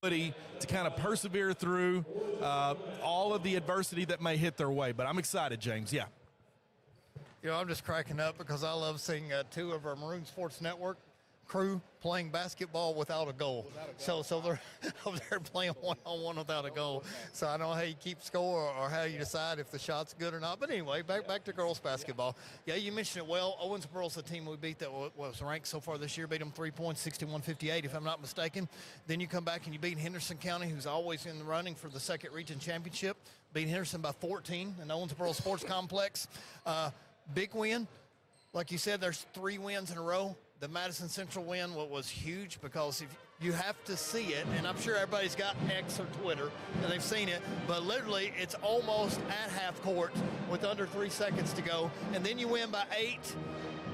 to kind of persevere through all of the adversity that may hit their way. But I'm excited, James. Yeah. You know, I'm just cracking up because I love seeing two of our Maroon Sports Network crew playing basketball without a goal. So they're over there playing one-on-one without a goal. So I don't know how you keep score or how you decide if the shot's good or not. But anyway, back to girls basketball. Yeah, you mentioned it well. Owensboro's the team we beat that was ranked so far this year. Beat them 3 points, 61-58, if I'm not mistaken. Then you come back and you beat Henderson County, who's always in the running for the second region championship. Beat Henderson by 14 in Owensboro Sports Complex. Big win. Like you said, there's 3 wins in a row. The Madison Central win was huge because if you have to see it, and I'm sure everybody's got X or Twitter and they've seen it, but literally it's almost at half court with under 3 seconds to go, and then you win by 8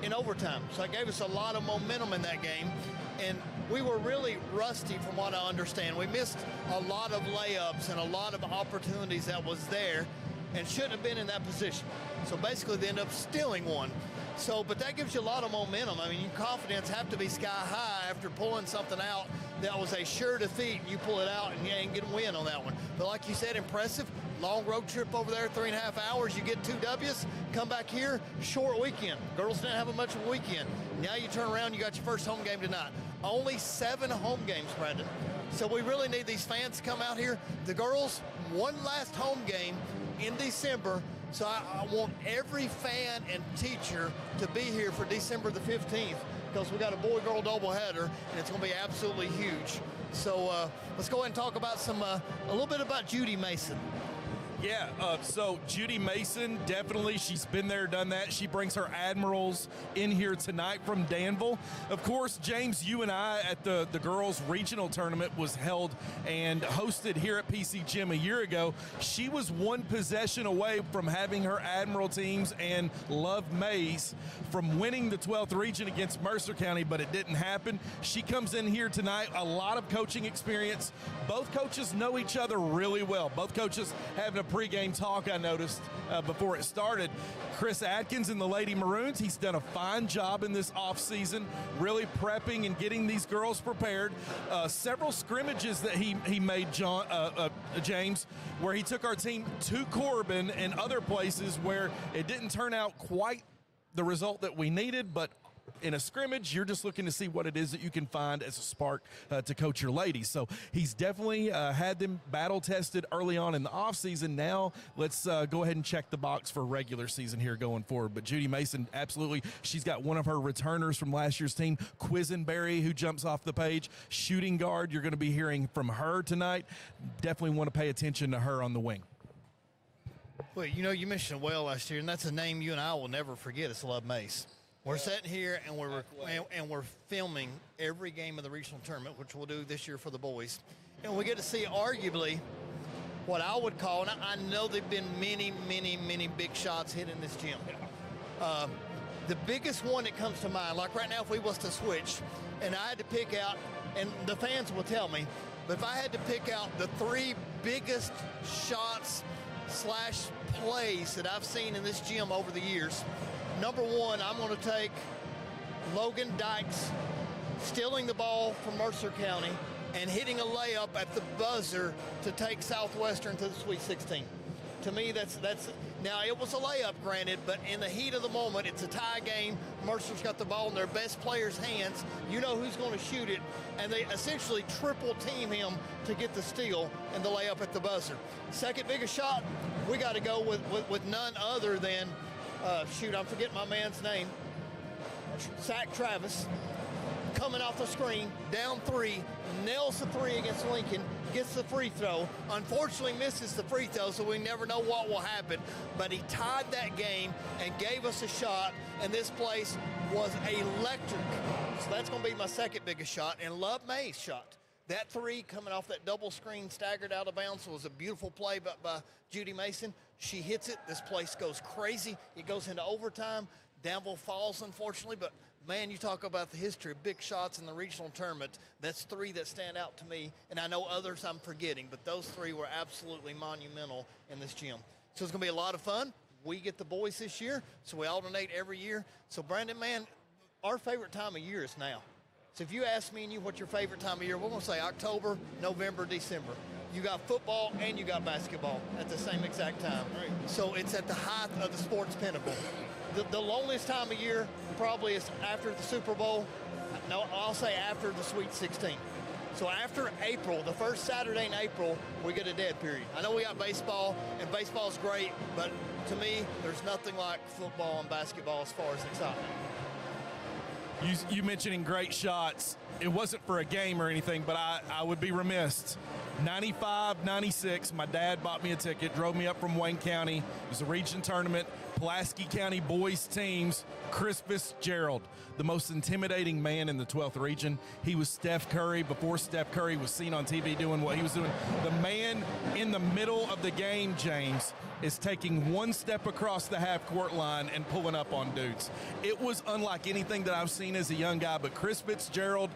in overtime. So it gave us a lot of momentum in that game, and we were really rusty from what I understand. We missed a lot of layups and a lot of opportunities that was there and shouldn't have been in that position. So basically they end up stealing one. So, but that gives you a lot of momentum. I mean, your confidence have to be sky high after pulling something out that was a sure defeat. You pull it out and you ain't get a win on that one. But like you said, impressive. Long road trip over there, 3.5 hours. You get 2 W's, come back here, short weekend. Girls didn't have much of a weekend. Now you turn around, you got your first home game tonight. Only 7 home games, Brandon. So we really need these fans to come out here. The girls, one last home game in December. So I want every fan and teacher to be here for December the 15th because we got a boy-girl doubleheader, and it's going to be absolutely huge. So let's go ahead and talk about a little bit about Judy Mason. Yeah, so Judy Mason, definitely, she's been there, done that. She brings her Admirals in here tonight from Danville. Of course, James, you and I at the girls' regional tournament was held and hosted here at PC Gym a year ago. She was 1 possession away from having her Admiral teams and Love Mays from winning the 12th region against Mercer County, but it didn't happen. She comes in here tonight, a lot of coaching experience. Both coaches know each other really well. Both coaches having a pregame talk I noticed before it started. Chris Atkins and the Lady Maroons, he's done a fine job in this offseason, really prepping and getting these girls prepared. Several scrimmages that he made, James, where he took our team to Corbin and other places where it didn't turn out quite the result that we needed, but in a scrimmage, you're just looking to see what it is that you can find as a spark to coach your ladies. So he's definitely had them battle tested early on in the offseason. Now let's go ahead and check the box for regular season here going forward. But Judy Mason, absolutely, she's got one of her returners from last year's team, Quisenberry, who jumps off the page. Shooting guard, you're going to be hearing from her tonight. Definitely want to pay attention to her on the wing. Well, you know, you mentioned well last year, and that's a name you and I will never forget. It's Love Mace. We're sitting here and we're filming every game of the regional tournament, which we'll do this year for the boys. And we get to see arguably what I would call, and I know there've been many big shots hit in this gym. The biggest one that comes to mind, like right now if we was to switch and I had to pick out, and the fans will tell me, but if I had to pick out the 3 biggest shots / plays that I've seen in this gym over the years, number 1, I'm going to take Logan Dykes stealing the ball from Mercer County and hitting a layup at the buzzer to take Southwestern to the Sweet 16. To me, that's now it was a layup, granted, but in the heat of the moment, it's a tie game. Mercer's got the ball in their best player's hands. You know who's going to shoot it, and they essentially triple team him to get the steal and the layup at the buzzer. Second biggest shot, we got to go with none other than I'm forgetting my man's name. Zach Travis, coming off the screen, down 3, nails the 3 against Lincoln, gets the free throw. Unfortunately misses the free throw, so we never know what will happen. But he tied that game and gave us a shot, and this place was electric. So that's going to be my second biggest shot, and Love May's shot. That 3 coming off that double screen, staggered out of bounds, was a beautiful play by Judy Mason. She hits it. This place goes crazy. It goes into overtime. Danville falls, unfortunately, but man, you talk about the history of big shots in the regional tournament. That's 3 that stand out to me, and I know others I'm forgetting, but those 3 were absolutely monumental in this gym. So it's going to be a lot of fun. We get the boys this year, so we alternate every year. So Brandon, man, our favorite time of year is now. So if you ask me and you what's your favorite time of year, we're going to say October, November, December. You got football and you got basketball at the same exact time. Right. So it's at the height of the sports pinnacle. The loneliest time of year probably is after the Super Bowl. No, I'll say after the Sweet 16. So after April, the first Saturday in April, we get a dead period. I know we got baseball, and baseball's great, but to me, there's nothing like football and basketball as far as excitement. You mentioning great shots. It wasn't for a game or anything, but I would be remiss. 95, 96, my dad bought me a ticket, drove me up from Wayne County. It was a region tournament, Pulaski County boys teams, Chris Fitzgerald, the most intimidating man in the 12th region. He was Steph Curry before Steph Curry was seen on TV doing what he was doing. The man in the middle of the game, James, is taking one step across the half-court line and pulling up on dudes. It was unlike anything that I've seen as a young guy, but Chris Fitzgerald,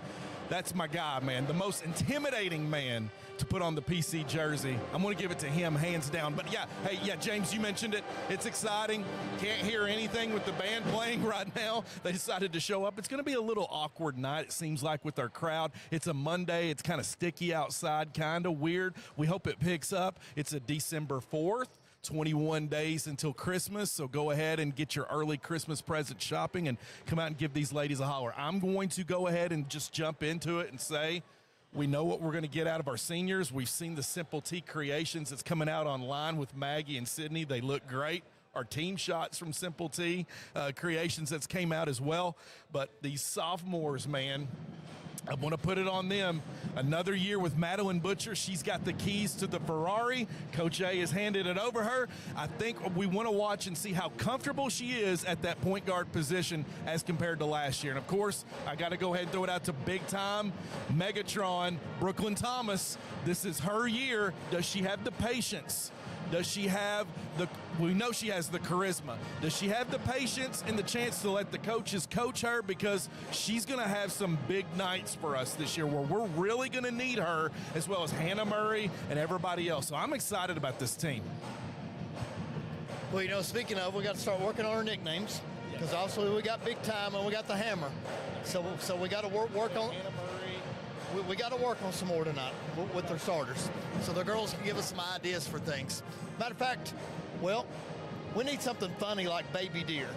that's my guy, man. The most intimidating man to put on the PC jersey. I'm going to give it to him, hands down. But yeah, James, you mentioned it. It's exciting. Can't hear anything with the band playing right now. They decided to show up. It's going to be a little awkward night, it seems like, with our crowd. It's a Monday. It's kind of sticky outside, kind of weird. We hope it picks up. It's a December 4th. 21 days until Christmas, so go ahead and get your early Christmas present shopping and come out and give these ladies a holler. I'm going to go ahead and just jump into it and say we know what we're going to get out of our seniors. We've seen the Simple T creations that's coming out online with Maggie and Sydney. They look great. Our team shots from Simple T creations that's came out as well. But these sophomores, man, I want to put it on them. Another year with Madeline Butcher. She's got the keys to the Ferrari. Coach A has handed it over her. I think we want to watch and see how comfortable she is at that point guard position as compared to last year. And, of course, I got to go ahead and throw it out to big-time Megatron, Brooklyn Thomas. This is her year. Does she have the patience? Does she have we know she has the charisma. Does she have the patience and the chance to let the coaches coach her? Because she's going to have some big nights for us this year where we're really going to need her, as well as Hannah Murray and everybody else. So I'm excited about this team. Well, speaking of, we got to start working on our nicknames because obviously we got Big Time and we got the Hammer. So we got to work on Hannah Murray. We got to work on some more tonight with their starters, so the girls can give us some ideas for things. Matter of fact, well, we need something funny like Baby Deer.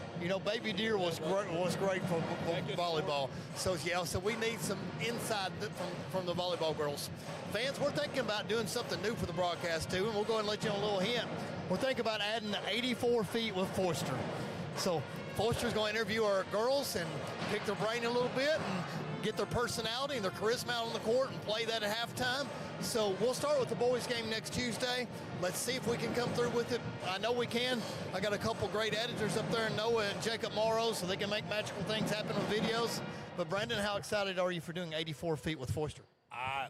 Baby Deer was great for volleyball. So we need some insight from the volleyball girls. Fans, we're thinking about doing something new for the broadcast too, and we'll go ahead and let you know a little hint. We're thinking about adding the 84 feet with Forster. So Forster's going to interview our girls and pick their brain a little bit and get their personality and their charisma out on the court and play that at halftime. So we'll start with the boys game next Tuesday. Let's see if we can come through with it. I know we can. I got a couple great editors up there, Noah and Jacob Morrow, so they can make magical things happen with videos. But Brandon, how excited are you for doing 84 feet with Forster?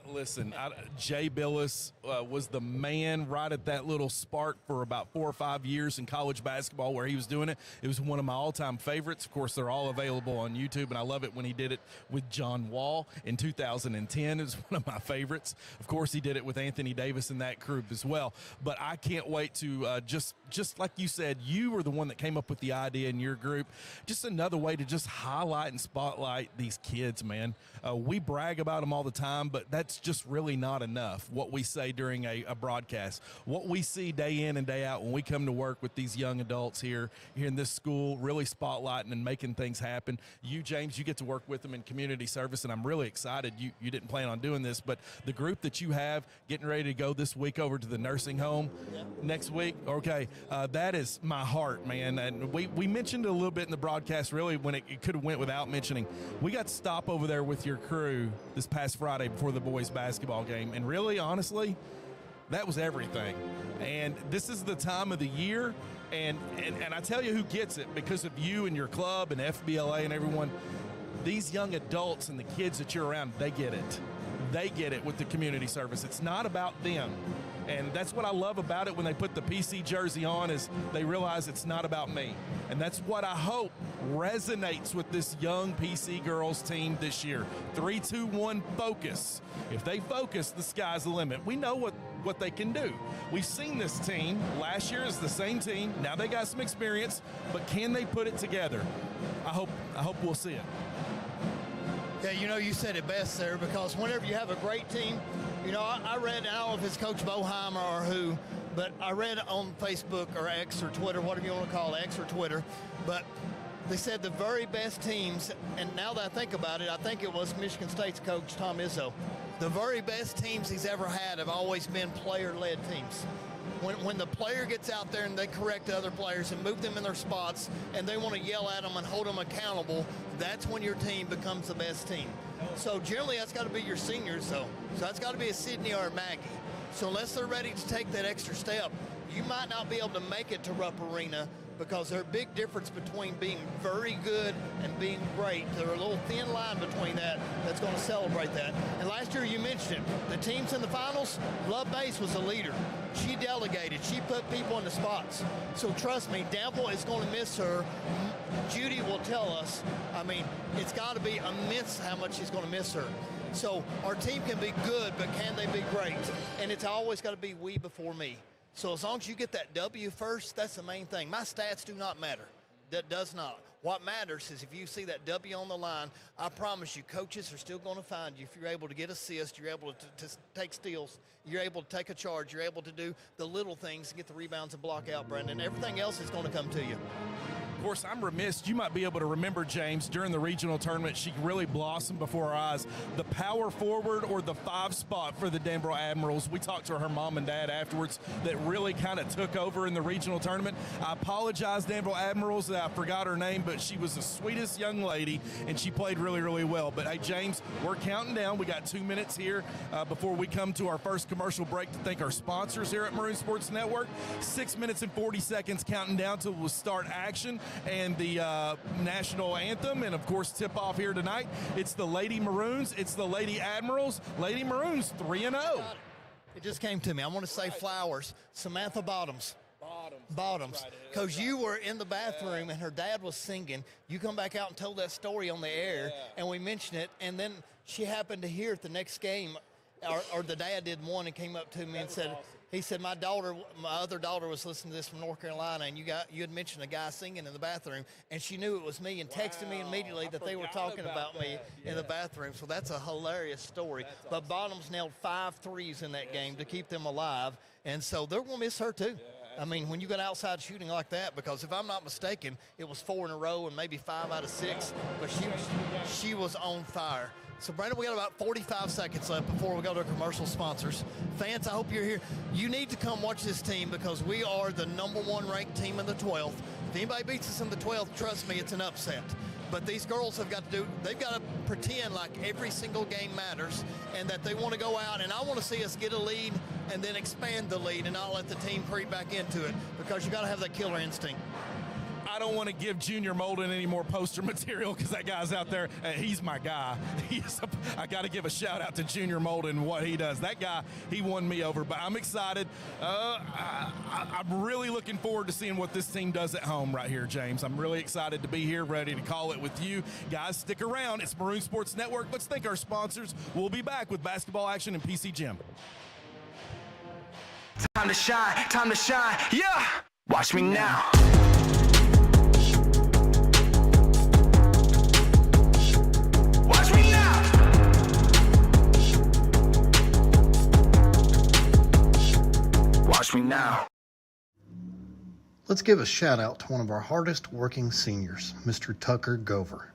Listen, Jay Billis was the man right at that little spark for about 4 or 5 years in college basketball where he was doing it. It was one of my all-time favorites. Of course, they're all available on YouTube, and I love it when he did it with John Wall in 2010. It was one of my favorites. Of course, he did it with Anthony Davis and that group as well. But I can't wait to just like you said, you were the one that came up with the idea in your group. Just another way to just highlight and spotlight these kids, man. We brag about them all the time, but that's just really not enough, what we say during a broadcast. What we see day in and day out when we come to work with these young adults here in this school, really spotlighting and making things happen. You, James, you get to work with them in community service, and I'm really excited. You didn't plan on doing this, but the group that you have getting ready to go this week over to the nursing home next week, okay, that is my heart, man. And we mentioned it a little bit in the broadcast, really, when it could have went without mentioning. We got to stop over there with your crew this past Friday before the boys basketball game, and really, honestly, that was everything. And this is the time of the year, and I tell you who gets it because of you and your club and FBLA and everyone. These young adults and the kids that you're around, they get it. They get it with the community service. It's not about them. And that's what I love about it when they put the PC jersey on, is they realize it's not about me. And that's what I hope resonates with this young PC girls team this year. 3, 2, 1, focus. If they focus, the sky's the limit. We know what they can do. We've seen this team. Last year is the same team. Now they got some experience, but can they put it together? I hope we'll see it. Yeah, you said it best there, because whenever you have a great team, I read, I don't know if it's Coach Boheimer or who, but I read on Facebook or X or Twitter, whatever you want to call it, X or Twitter, but they said the very best teams, and now that I think about it, I think it was Michigan State's coach, Tom Izzo. The very best teams he's ever had have always been player-led teams. When the player gets out there and they correct the other players and move them in their spots and they want to yell at them and hold them accountable, that's when your team becomes the best team. So generally that's got to be your seniors, though. So that's got to be a Sydney or a Maggie. So unless they're ready to take that extra step, you might not be able to make it to Rupp Arena, because there's a big difference between being very good and being great. There's a little thin line between that that's going to celebrate that. And last year you mentioned it, the teams in the finals, Love Mace was the leader. She delegated. She put people in the spots. So trust me, Danville is going to miss her. Judy will tell us. I mean, it's got to be immense how much she's going to miss her. So our team can be good, but can they be great? And it's always got to be we before me. So as long as you get that W first, that's the main thing. My stats do not matter. That does not. What matters is if you see that W on the line, I promise you, coaches are still going to find you. If you're able to get assists, you're able to take steals, you're able to take a charge, you're able to do the little things to get the rebounds and block out, Brandon. Everything else is going to come to you. Of course, I'm remiss. You might be able to remember, James, during the regional tournament, she really blossomed before our eyes. The power forward or the 5 spot for the Danville Admirals. We talked to her mom and dad afterwards that really kind of took over in the regional tournament. I apologize, Danville Admirals, that I forgot her name, but she was the sweetest young lady, and she played really, really well. But, hey, James, we're counting down. We got 2 minutes here before we come to our first commercial break to thank our sponsors here at Maroon Sports Network. 6 minutes and 40 seconds counting down till we'll start action and the national anthem, and of course tip off here tonight. It's the Lady Maroons, it's the Lady Admirals. Lady Maroons 3-0. It just came to me. I want to say flowers. Samantha Bottoms. Bottoms. Because you were in the bathroom and her dad was singing. You come back out and told that story on the air, and we mentioned it, and then she happened to hear it the next game, or the dad did one and came up to me and said, awesome. He said, my other daughter was listening to this from North Carolina, and you had mentioned a guy singing in the bathroom, and she knew it was me and texted me immediately that they were talking about me in the bathroom. So that's a hilarious story. That's but awesome. Bottoms nailed 5 threes in that game to keep them alive, and so they're going to miss her too. I mean, when you got outside shooting like that, because if I'm not mistaken, it was 4 in a row and maybe 5 out of 6, but she was on fire. So, Brandon, we got about 45 seconds left before we go to our commercial sponsors. Fans, I hope you're here. You need to come watch this team because we are the #1 ranked team in the 12th. If anybody beats us in the 12th, trust me, it's an upset. But these girls they've got to pretend like every single game matters and that they want to go out. And I want to see us get a lead and then expand the lead and not let the team creep back into it, because you got to have that killer instinct. I don't want to give Junior Molden any more poster material because that guy's out there. He's my guy. I got to give a shout out to Junior Molden, what he does. That guy, he won me over. But I'm excited. I'm really looking forward to seeing what this team does at home right here, James. I'm really excited to be here, ready to call it with you. Guys, stick around. It's Maroon Sports Network. Let's thank our sponsors. We'll be back with basketball action and PC Gym. Time to shine, yeah! Watch me now. Watch me now. Let's give a shout out to one of our hardest working seniors, Mr. Tucker Gover.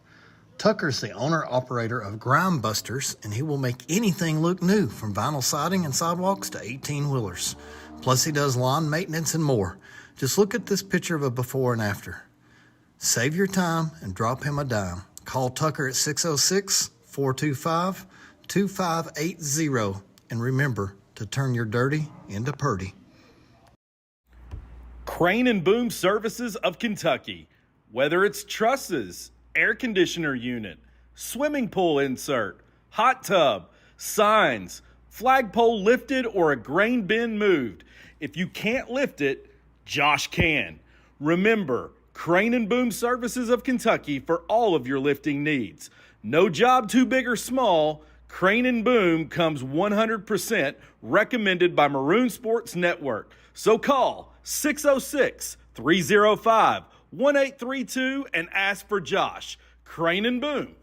Tucker's the owner-operator of Grime Busters, and he will make anything look new, from vinyl siding and sidewalks to 18-wheelers. Plus, he does lawn maintenance and more. Just look at this picture of a before and after. Save your time and drop him a dime. Call Tucker at 606-425-2580, and remember to turn your dirty into purty. Crane and Boom Services of Kentucky. Whether it's trusses, air conditioner unit, swimming pool insert, hot tub, signs, flagpole lifted, or a grain bin moved, if you can't lift it, Josh can. Remember, Crane and Boom Services of Kentucky for all of your lifting needs. No job too big or small. Crane and Boom comes 100% recommended by Maroon Sports Network. So call 606-305-1832 and ask for Josh. Crane and Boom.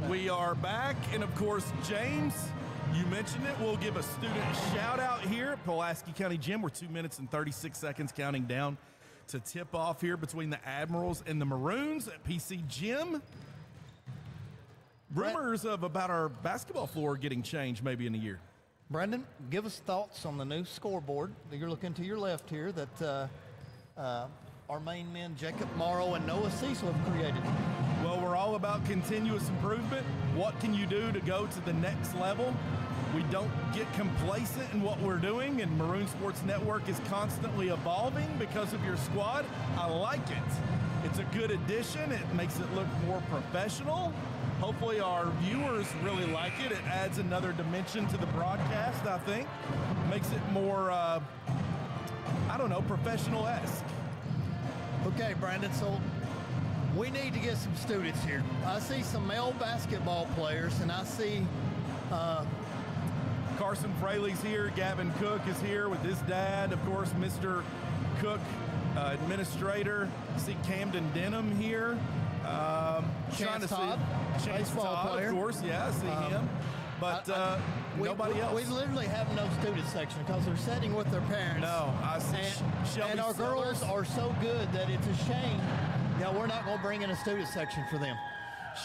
We are back, and of course, James, you mentioned it. We'll give a student shout out here at Pulaski County Gym. We're 2 minutes and 36 seconds counting down to tip off here between the Admirals and the Maroons at PC Gym. Rumors of about our basketball floor getting changed maybe in a year. Brendan, give us thoughts on the new scoreboard that you're looking to your left here that our main men, Jacob Morrow and Noah Cecil, have created. Well, we're all about continuous improvement. What can you do to go to the next level? We don't get complacent in what we're doing, and Maroon Sports Network is constantly evolving because of your squad. I like it. It's a good addition. It makes it look more professional. Hopefully our viewers really like it. It adds another dimension to the broadcast, I think. Makes it more, professional-esque. Okay, Brandon, so we need to get some students here. I see some male basketball players, and I see Carson Fraley's here. Gavin Cook is here with his dad. Of course, Mr. Cook, administrator. See Camden Denham here. Chance Todd, baseball player. Of course, yeah, I see him. But nobody else. We literally have no student section because they're sitting with their parents. No, I see. And our girls are so good that it's a shame that we're not going to bring in a student section for them.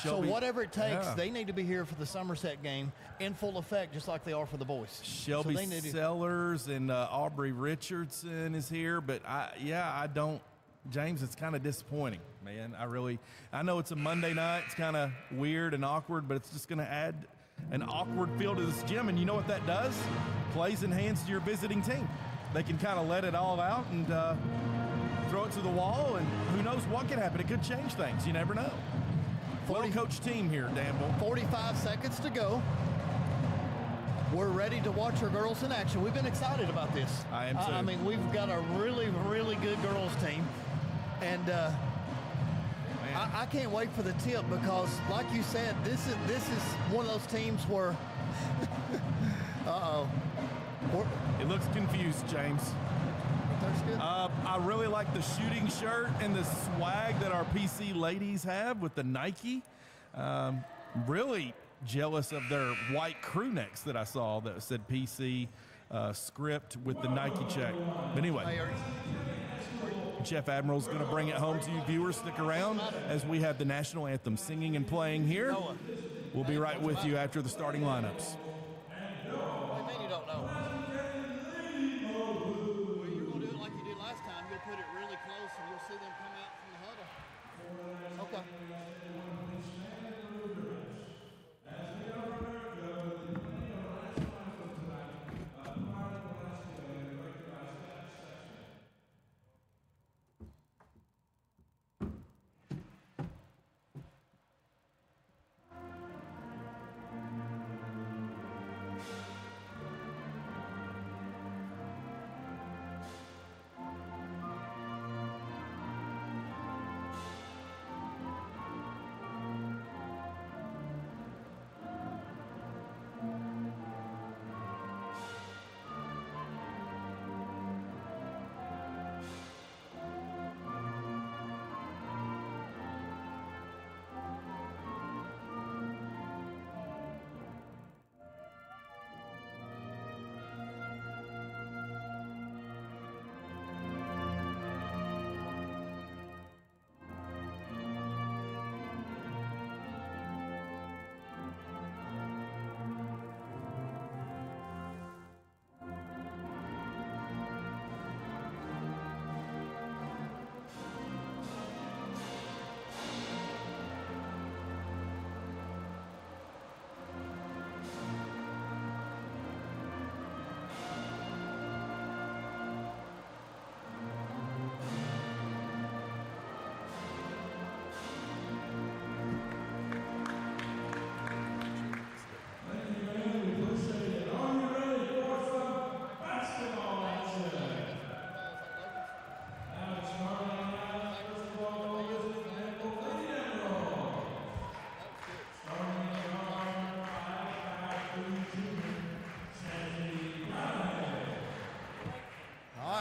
So whatever it takes, they need to be here for the Somerset game in full effect, just like they are for the boys. Shelby Sellers and Aubrey Richardson is here, but I don't. James, it's kind of disappointing, man. I know it's a Monday night. It's kind of weird and awkward, but it's just going to add an awkward feel to this gym. And you know what that does? Plays enhance your visiting team. They can kind of let it all out and throw it to the wall, and who knows what can happen. It could change things. You never know. Well-coached team here, Danville. 45 seconds to go. We're ready to watch our girls in action. We've been excited about this. I am too. I mean, we've got a really, really good girls team. And I can't wait for the tip because, like you said, this is one of those teams where it looks confused, James. That's good. I really like the shooting shirt and the swag that our PC ladies have with the Nike. Really jealous of their white crew necks that I saw that said PC script with the Nike check. But anyway, Jeff Admiral's going to bring it home to you viewers. Stick around as we have the national anthem singing and playing here. We'll be right with you after the starting lineups. What do you mean you don't know? Well, you're going to do it like you did last time. You'll put it really close and you'll see them come out from the huddle. Okay.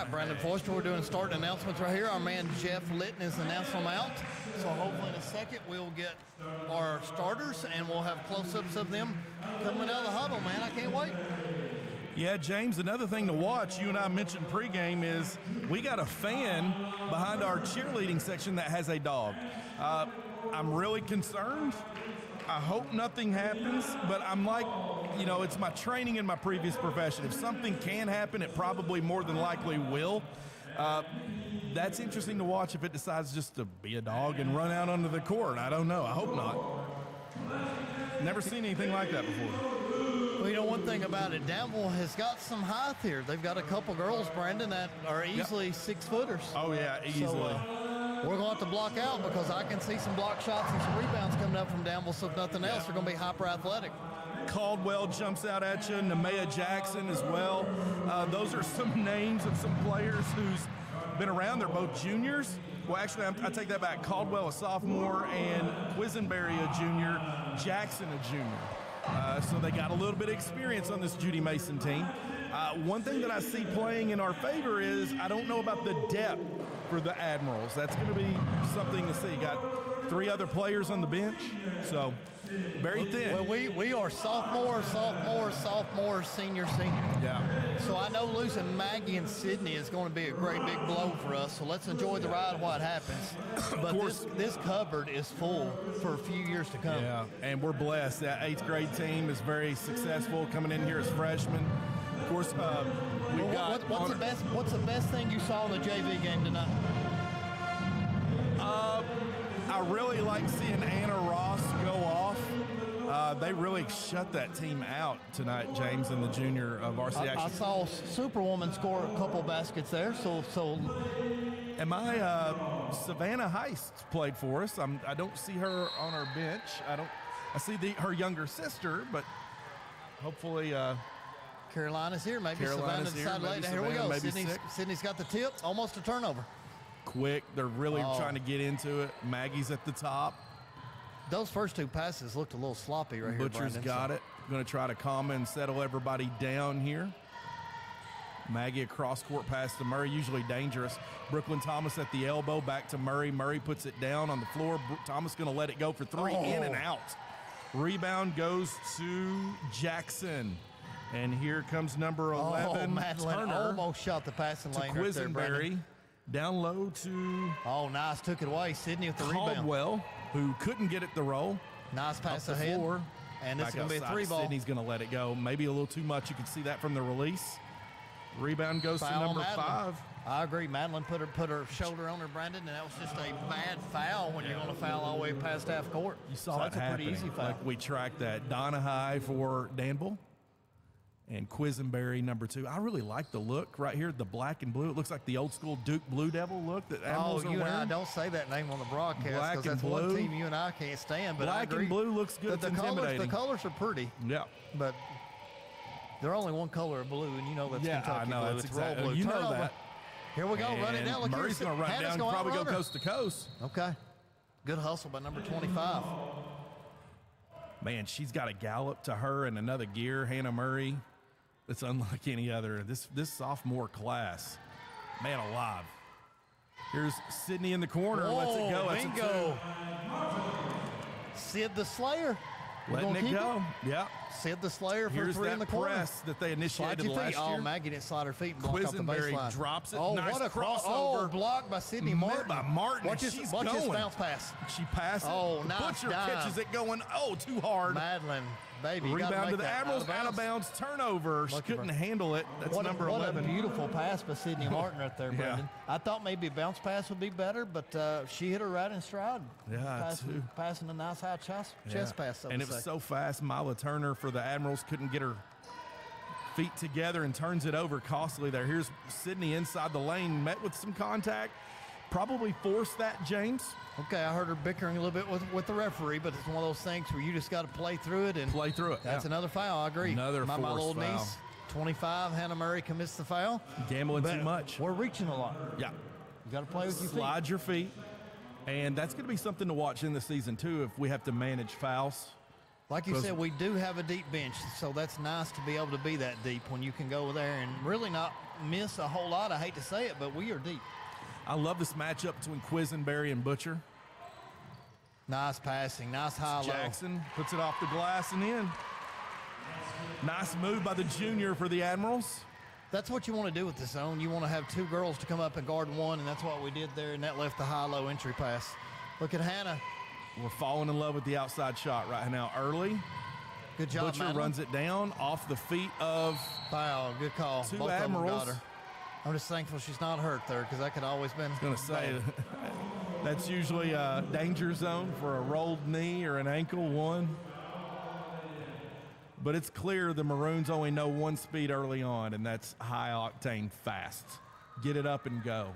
Brandon Foster. We're doing starting announcements right here. Our man Jeff Litton is announcing them out. So hopefully in a second we'll get our starters and we'll have close-ups of them coming out of the huddle, man. I can't wait. Yeah, James, another thing to watch, you and I mentioned pregame, is we got a fan behind our cheerleading section that has a dog. I'm really concerned. I hope nothing happens, but I'm like, you know, it's my training in my previous profession. If something can happen, it probably more than likely will. That's interesting to watch if it decides just to be a dog and run out onto the court. I don't know. I hope not. Never seen anything like that before. Well, you know, one thing about it, Danville has got some height here. They've got a couple girls, Brandon, that are easily 6-footers. Oh, yeah, easily. So, we're going to have to block out because I can see some block shots and some rebounds coming up from Danville, so if nothing else, they're going to be hyper athletic. Caldwell jumps out at you, Nemea Jackson as well. Those are some names of some players who's been around. They're both juniors. Well, actually, I take that back. Caldwell, a sophomore, and Quisenberry, a junior, Jackson, a junior. So they got a little bit of experience on this Judy Mason team. One thing that I see playing in our favor is I don't know about the depth for the Admirals. That's going to be something to see. Got 3 other players on the bench, so very thin. Well, we are sophomore, senior. Yeah. So I know losing Maggie and Sydney is going to be a great big blow for us. So let's enjoy the ride while it happens. But this cupboard is full for a few years to come. Yeah, and we're blessed. That 8th grade team is very successful coming in here as freshmen. Of course, we've got. What's the best thing you saw in the JV game tonight? I really like seeing Anna Ross go off. They really shut that team out tonight, James, in the junior varsity action. I saw Superwoman score a couple baskets there. So. And my Savannah Heist played for us. I don't see her on our bench. I see her younger sister, but hopefully. Carolina's here. Maybe Carolina's Savannah decided later. Here we go. Sydney's got the tip. Almost a turnover. Quick. They're really trying to get into it. Maggie's at the top. Those first 2 passes looked a little sloppy right Butcher's here, Brandon. got it. Going to try to calm and settle everybody down here. Maggie, a cross-court pass to Murray, usually dangerous. Brooklyn Thomas at the elbow, back to Murray. Murray puts it down on the floor. Thomas going to let it go for 3, in and out. Rebound goes to Jackson. And here comes number 11, Madeline Turner. Almost shot the passing to lane right there, Quisenberry. Down low to nice. Took it away. Sydney with the rebound. Caldwell, who couldn't get it the roll. Nice pass Up the ahead. floor. And this is Back going to be a outside. 3-ball. Sydney's going to let it go. Maybe a little too much. You can see that from the release. Rebound goes to number 5. I agree. Madeline put her shoulder on her, Brandon, and that was just a bad foul when you're going to foul all the way past half court. You saw that's it a pretty happening. easy foul. Like we tracked that. Donna High for Danville. And Quisenberry, number 2. I really like the look right here, the black and blue. It looks like the old school Duke Blue Devil look that Admirals are you wearing. and I don't say that name on the broadcast Black because that's and one blue. team you and I can't stand. But Black I agree. and blue looks good. The It's intimidating. colors are pretty. Yeah. But they're only one color of blue, and you know that's Kentucky I know. blue. That's it's royal exactly. blue. You Turnover. know that. Here we go. Run it down. Look, Murray's going to run Hannah's down, gonna probably go outrun her. coast to coast. Okay. Good hustle by number 25. Man, she's got a gallop to her and another gear, Hannah Murray. It's unlike any other. This sophomore class, man alive. Here's Sydney in the corner. Lets it go. That's bingo. Sid the Slayer. Letting it go. Yeah. Sid the Slayer for Here's 3 that in the corner. press that they Slide initiated your feet. last year. Oh, Maggie didn't slide her feet and block off the Quisenberry baseline. drops it. Oh, Nice what a crossover. Oh, blocked by Sydney Met Martin. by Martin. Watch this She's bounce going. pass. She passes. Oh, nice Butcher dive. catches it going. Oh, too hard. Madeline, baby. You gotta Rebound make to the that Admirals. Out of bounds. Turnover. She Lucky couldn't for- handle it. That's What number a 11. beautiful pass by Sydney Martin right there, Yeah. Brendan. I thought maybe a bounce pass would be better, but she hit her right in stride. Yeah, too. Passing a nice high chest pass. And it was so fast. Mila Turner for the Admirals couldn't get her feet together and turns it over costly there. Here's Sydney inside the lane, met with some contact. Probably forced that, James. Okay, I heard her bickering a little bit with the referee, but it's one of those things where you just got to play through it. And Play through it. That's another foul. I agree. Another my forced little foul. niece, 25, Hannah Murray commits the foul. Gambling But too much. We're reaching a lot. Yeah. You got to play with your feet. Slide your feet. And that's going to be something to watch in the season, too, if we have to manage fouls. Like you said, we do have a deep bench, so that's nice to be able to be that deep when you can go there and really not miss a whole lot. I hate to say it, but we are deep. I love this matchup between Quisenberry and Butcher. Nice passing, nice high-low. Jackson puts it off the glass and in. Nice move by the junior for the Admirals. That's what you want to do with the zone. You want to have two girls to come up and guard one, and that's what we did there, and that left the high-low entry pass. Look at Hannah. We're falling in love with the outside shot right now early. Good job, Butcher Madeline. runs it down off the feet of Foul, good call. two Both of them Admirals. got her. I'm just thankful she's not hurt there because that could always been. Going to say that's usually a danger zone for a rolled knee or an ankle one. But it's clear the Maroons only know one speed early on, and that's high octane fast. Get it up and go.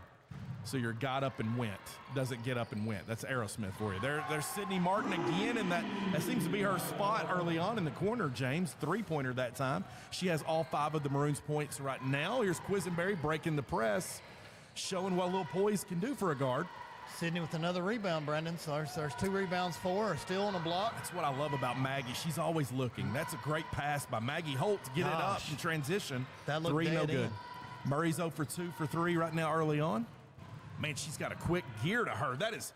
So you're got up and went. Doesn't get up and went. That's Aerosmith for you. There's Sydney Martin again, and that seems to be her spot early on in the corner, James. Three-pointer that time. She has all 5 of the Maroons' points right now. Here's Quisenberry breaking the press, showing what a little poise can do for a guard. Sydney with another rebound, Brendan. So there's 2 rebounds for her, still on the block. That's what I love about Maggie. She's always looking. That's a great pass by Maggie Holt to get it up in transition. That looked 3, no dead good. in. Murray's 0 for 2 for 3 right now early on. Man, she's got a quick gear to her. That is...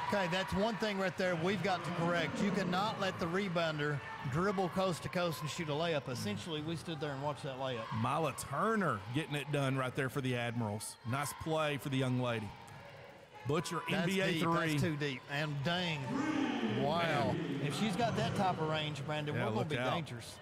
Okay, that's one thing right there we've got to correct. You cannot let the rebounder dribble coast to coast and shoot a layup. Essentially, we stood there and watched that layup. Mila Turner getting it done right there for the Admirals. Nice play for the young lady. Butcher, That's NBA deep. 3. That's too deep. And dang, wow. Man. If she's got that type of range, Brandon, Yeah, we're going to be look out. dangerous.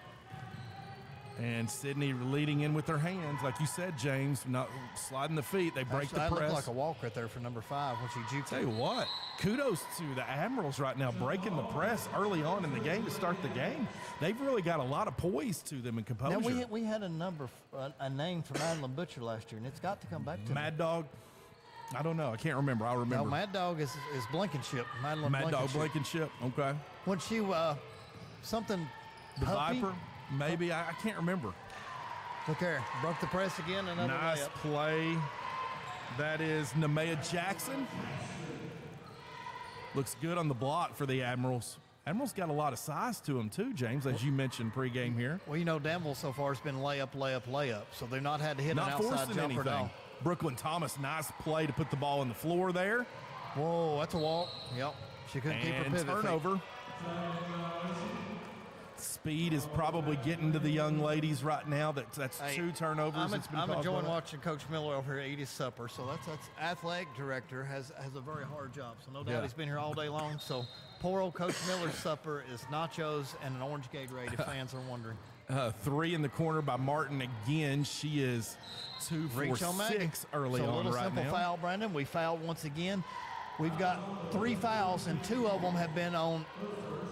And Sydney leading in with their hands. Like you said, James, not sliding the feet. They break That the press. looked like a walk right there for number 5 when she juked Tell you what, kudos to the Admirals right now, breaking the press early on in the game to start the game. They've really got a lot of poise to them and composure. Now, we had a name for Madeline Butcher last year, and it's got to come back to me. Mad Dog, I don't know. I can't remember. I'll remember. No, Mad Dog is Blankenship. Madeline Mad Dog Blankenship. Blankenship. Okay. When she, something The puppy? Viper, maybe. I can't remember. Look here, broke the press again, another Nice layup. play. That is Nemea Jackson. Looks good on the block for the Admirals. Admirals got a lot of size to them too, James, as you mentioned pregame here. Well, you know, Danville so far has been layup, layup, layup, so they've not had to hit Not an outside forcing jumper at all. anything. Brooklyn Thomas, nice play to put the ball on the floor there. Whoa, that's a walk. Yep, she couldn't keep her And pivot. turnover. Speed is probably getting to the young ladies right now. That's Hey, 2 turnovers. that's been I'm caused enjoying by that. watching Coach Miller over here eat his supper. So that's athletic director has a very hard job. So no doubt Yeah. he's been here all day long. So poor old Coach Miller's supper is nachos and an orange Gatorade. If fans are wondering. 3 in the corner by Martin again. She is 2 for Reach on Maggie. 6 early so on a little right simple now. foul, Brandon. We fouled once again. We've got 3 fouls, and 2 of them have been on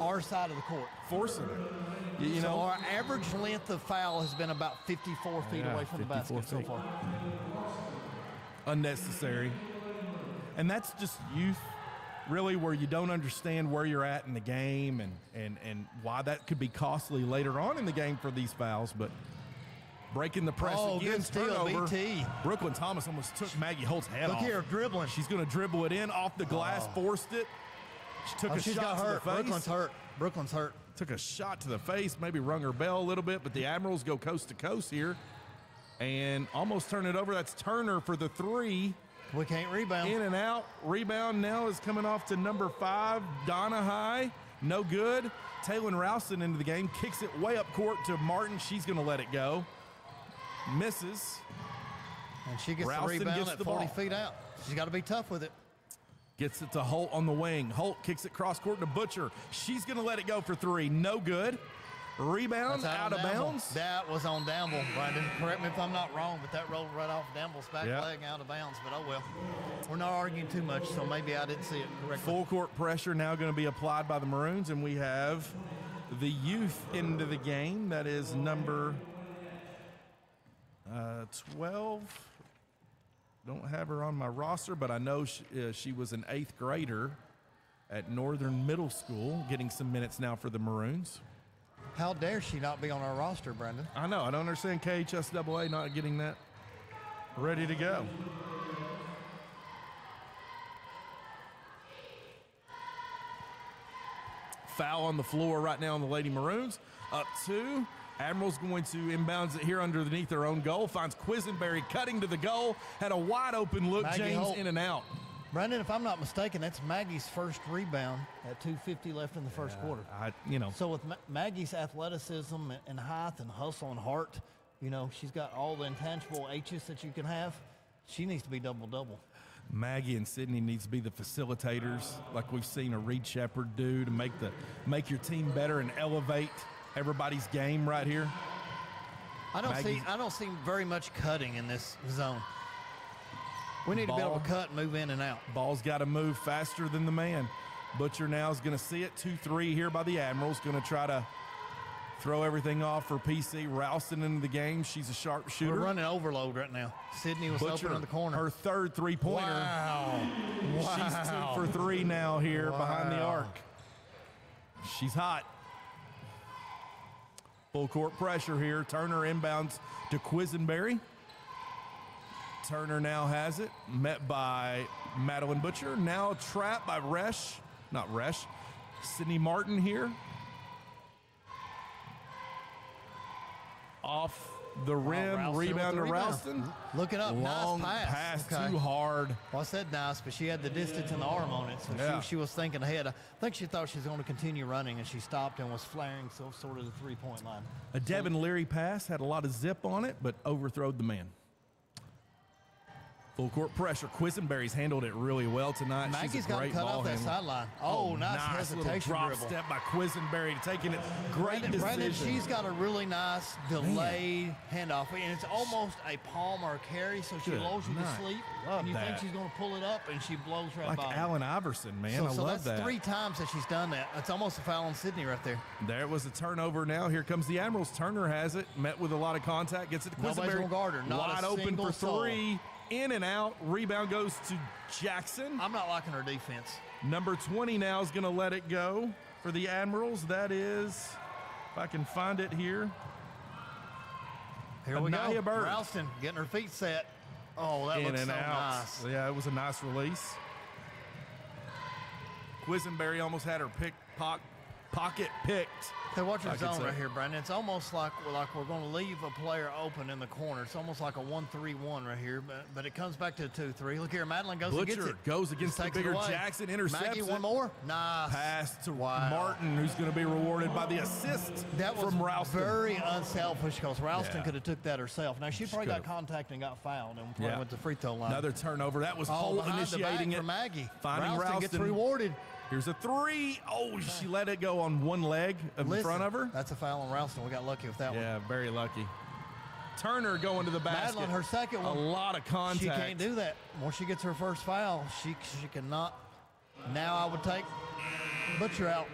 our side of the court. Forcing it. You So know, our average length of foul has been about 54 feet Yeah, away from the 54 basket so feet. far. unnecessary. And that's just youth, really, where you don't understand where you're at in the game and why that could be costly later on in the game for these fouls. But breaking the press Oh, again, good steal, turnover. BT. Brooklyn Thomas almost took Maggie Holt's head Look off. here, dribbling. She's going to dribble it in off the glass, forced it. She took a She's shot got to hurt. the face. Brooklyn's hurt. Brooklyn's hurt. Took a shot to the face, maybe rung her bell a little bit, but the Admirals go coast to coast here and almost turn it over. That's Turner for the 3. We can't rebound. In and out. Rebound now is coming off to number 5, Donna High. No good. Taylor Rowson into the game. Kicks it way up court to Martin. She's going to let it go. Misses. And she gets Rowson the rebound gets at the 40 ball. feet out. She's got to be tough with it. Gets it to Holt on the wing. Holt kicks it cross court to Butcher. She's going to let it go for 3. No good. Rebound That's out of on Danville. bounds. That was on Danville, Brandon. Correct me if I'm not wrong, but that rolled right off Danville's back Yeah. leg out of bounds. But oh well. We're not arguing too much, so maybe I didn't see it correctly. Full court pressure now going to be applied by the Maroons, and we have the youth into the game. That is number 12. Don't have her on my roster, but I know she was an 8th grader at Northern Middle School, getting some minutes now for the Maroons. How dare she not be on our roster, Brandon? I know. I don't understand KHSAA not getting that ready to go. foul on the floor right now on the Lady Maroons. Up 2. Admirals going to inbounds it here underneath their own goal. Finds Quisenberry cutting to the goal. Had a wide open look. Maggie James Holt. in and out. Brandon, if I'm not mistaken, that's Maggie's first rebound at 2:50 left in the first quarter. So with Maggie's athleticism and height and hustle and heart, she's got all the intangible H's that you can have. She needs to be double-double. Maggie and Sydney needs to be the facilitators, like we've seen a Reed Shepherd do, to make your team better and elevate everybody's game right here. I don't see very much cutting in this zone. We need to be able to cut and move in and out. Ball's got to move faster than the man. Butcher now is going to see it. 2-3 here by the Admirals. Going to try to throw everything off for PC. Ralston into the game. She's a sharp shooter. We're running overload right now. Sydney was Butcher, open in the corner. Her third three-pointer. Wow. She's 2 for 3 now here behind the arc. She's hot. Full court pressure here. Turner inbounds to Quisenberry. Turner now has it, met by Madeline Butcher. Now trapped by Sydney Martin here. Off the rim, rebound to Ralston. Looking up, long nice pass, Okay. too hard. Well, I said nice, but she had the distance and the arm on it, so she was thinking ahead. I think she thought she was going to continue running, and she stopped and was flaring sort of the three-point line. A Devin Leary pass, had a lot of zip on it, but overthrowed the man. Full court pressure. Quisenberry's handled it really well tonight. Maggie's She's a got great cut ball off that handler. sideline. Oh, nice hesitation little drop dribble. step by Quisenberry, taking it. Great decision. Brandon, she's got a really nice delayed handoff, and it's almost a palm or a carry, so she lulls you to sleep, and you think she's going to pull it up, and she blows right like by. Allen Iverson, man. So I love that's that. 3 times that she's done that. It's almost a foul on Sydney right there. There was a turnover now. Here comes the Admirals. Turner has it. Met with a lot of contact. Gets it to Nobody's Quisenberry. gonna guard her. Not Wide a open single for soul. 3. In and out. Rebound goes to Jackson. I'm not liking her defense. Number 20 now is going to let it go for the Admirals. That is, if I can find it here. Here we Anaya go. Bird. Ralston getting her feet set. Oh, that In looks and so out. nice. Yeah, it was a nice release. Quisenberry almost had her pocket picked. Hey, watch your I could zone say. right here, Brandon. It's almost like we're going to leave a player open in the corner. It's almost like a 1-3-1 right here, but it comes back to a 2-3. Look here, Madeline goes and gets Butcher it. goes against the Takes it bigger away. Jackson, intercepts Maggie, it. one more. Nice. Pass to Martin, who's going to be rewarded by the assist That was from Ralston. very unselfish because Ralston Yeah. could have took that herself. Now, she probably got could've. contact and got fouled and probably went to the free throw line. Another turnover. That was Oh, Holt behind the back initiating for it. Maggie. Finding Ralston gets Ralston. rewarded. Here's a 3. Oh, she let it go on one leg in front of her. That's a foul on Ralston. We got lucky with that one. Yeah, very lucky. Turner going to the basket. Madeline, her second one. A lot of contact. She can't do that. Once she gets her first foul, she cannot. Now I would take Butcher out.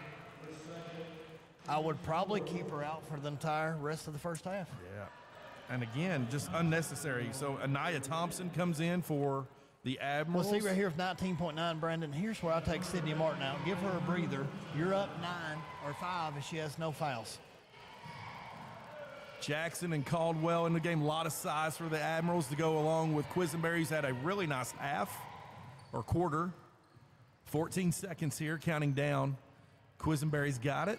I would probably keep her out for the entire rest of the first half. Yeah. And again, just unnecessary. So Anaya Thompson comes in for the Well, Admirals. see right here with 19.9, Brandon, here's where I take Sydney Martin out. Give her a breather. You're up 9 or 5 and she has no fouls. Jackson and Caldwell in the game. A lot of size for the Admirals to go along with Quisenberry's had a really nice half or quarter. 14 seconds here, counting down. Quisenberry's got it.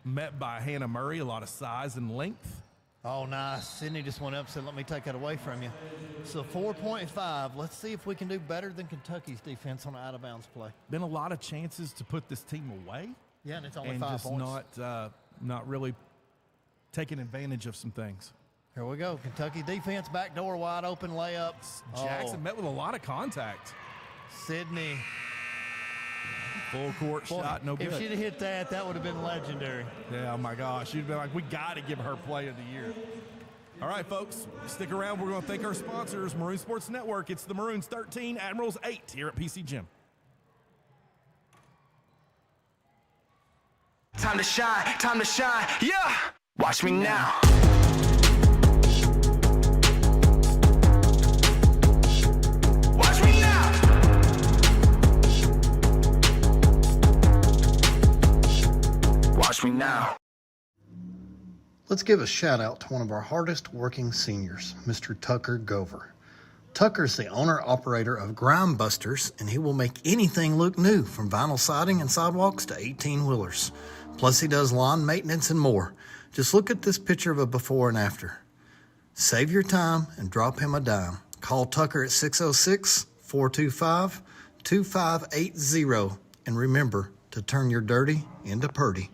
Met by Hannah Murray, a lot of size and length. Oh, nice. Sydney just went up and said, let me take that away from you. So 4.5. Let's see if we can do better than Kentucky's defense on an out-of-bounds play. Been a lot of chances to put this team away. Yeah, and it's only and 5 just points. not really taking advantage of some things. Here we go. Kentucky defense, backdoor wide open layup. Jackson met with a lot of contact. Sydney. Full court shot, no good. If she'd have hit that, that would have been legendary. Yeah, oh my gosh. She'd been like, we got to give her play of the year. All right, folks, stick around. We're going to thank our sponsors, Maroon Sports Network. It's the Maroons 13, Admirals 8 here at PC Gym. Time to shine, yeah! Watch me now. Watch me now. Watch me now. Let's give a shout out to one of our hardest working seniors, Mr. Tucker Gover. Tucker's the owner-operator of Grime Busters, and he will make anything look new, from vinyl siding and sidewalks to 18-wheelers. Plus, he does lawn maintenance and more. Just look at this picture of a before and after. Save your time and drop him a dime. Call Tucker at 606-425-2580. And remember to turn your dirty into purty.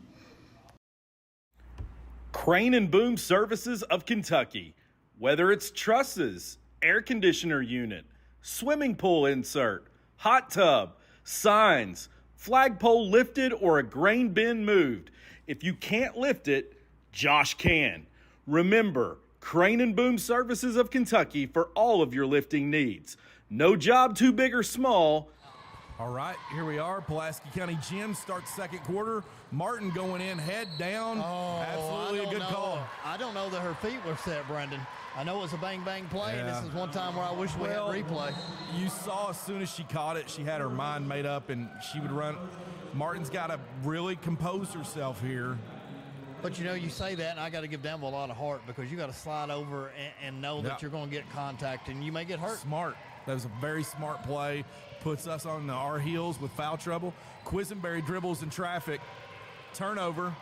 Crane and Boom Services of Kentucky. Whether it's trusses, air conditioner unit, swimming pool insert, hot tub, signs, flagpole lifted, or a grain bin moved. If you can't lift it, Josh can. Remember, Crane and Boom Services of Kentucky for all of your lifting needs. No job too big or small. All right, here we are. Pulaski County Gym starts second quarter. Martin going in, head down. Absolutely a good call. I don't know that her feet were set, Brendan. I know it was a bang-bang play, and this is one time where I wish we had replay. You saw as soon as she caught it, she had her mind made up, and she would run. Martin's got to really compose herself here. But, you know, you say that, and I got to give Danville a lot of heart, because you got to slide over and know that you're going to get contact, and you may get hurt. Smart. That was a very smart play. Puts us on our heels with foul trouble. Quisenberry dribbles in traffic. Turnover.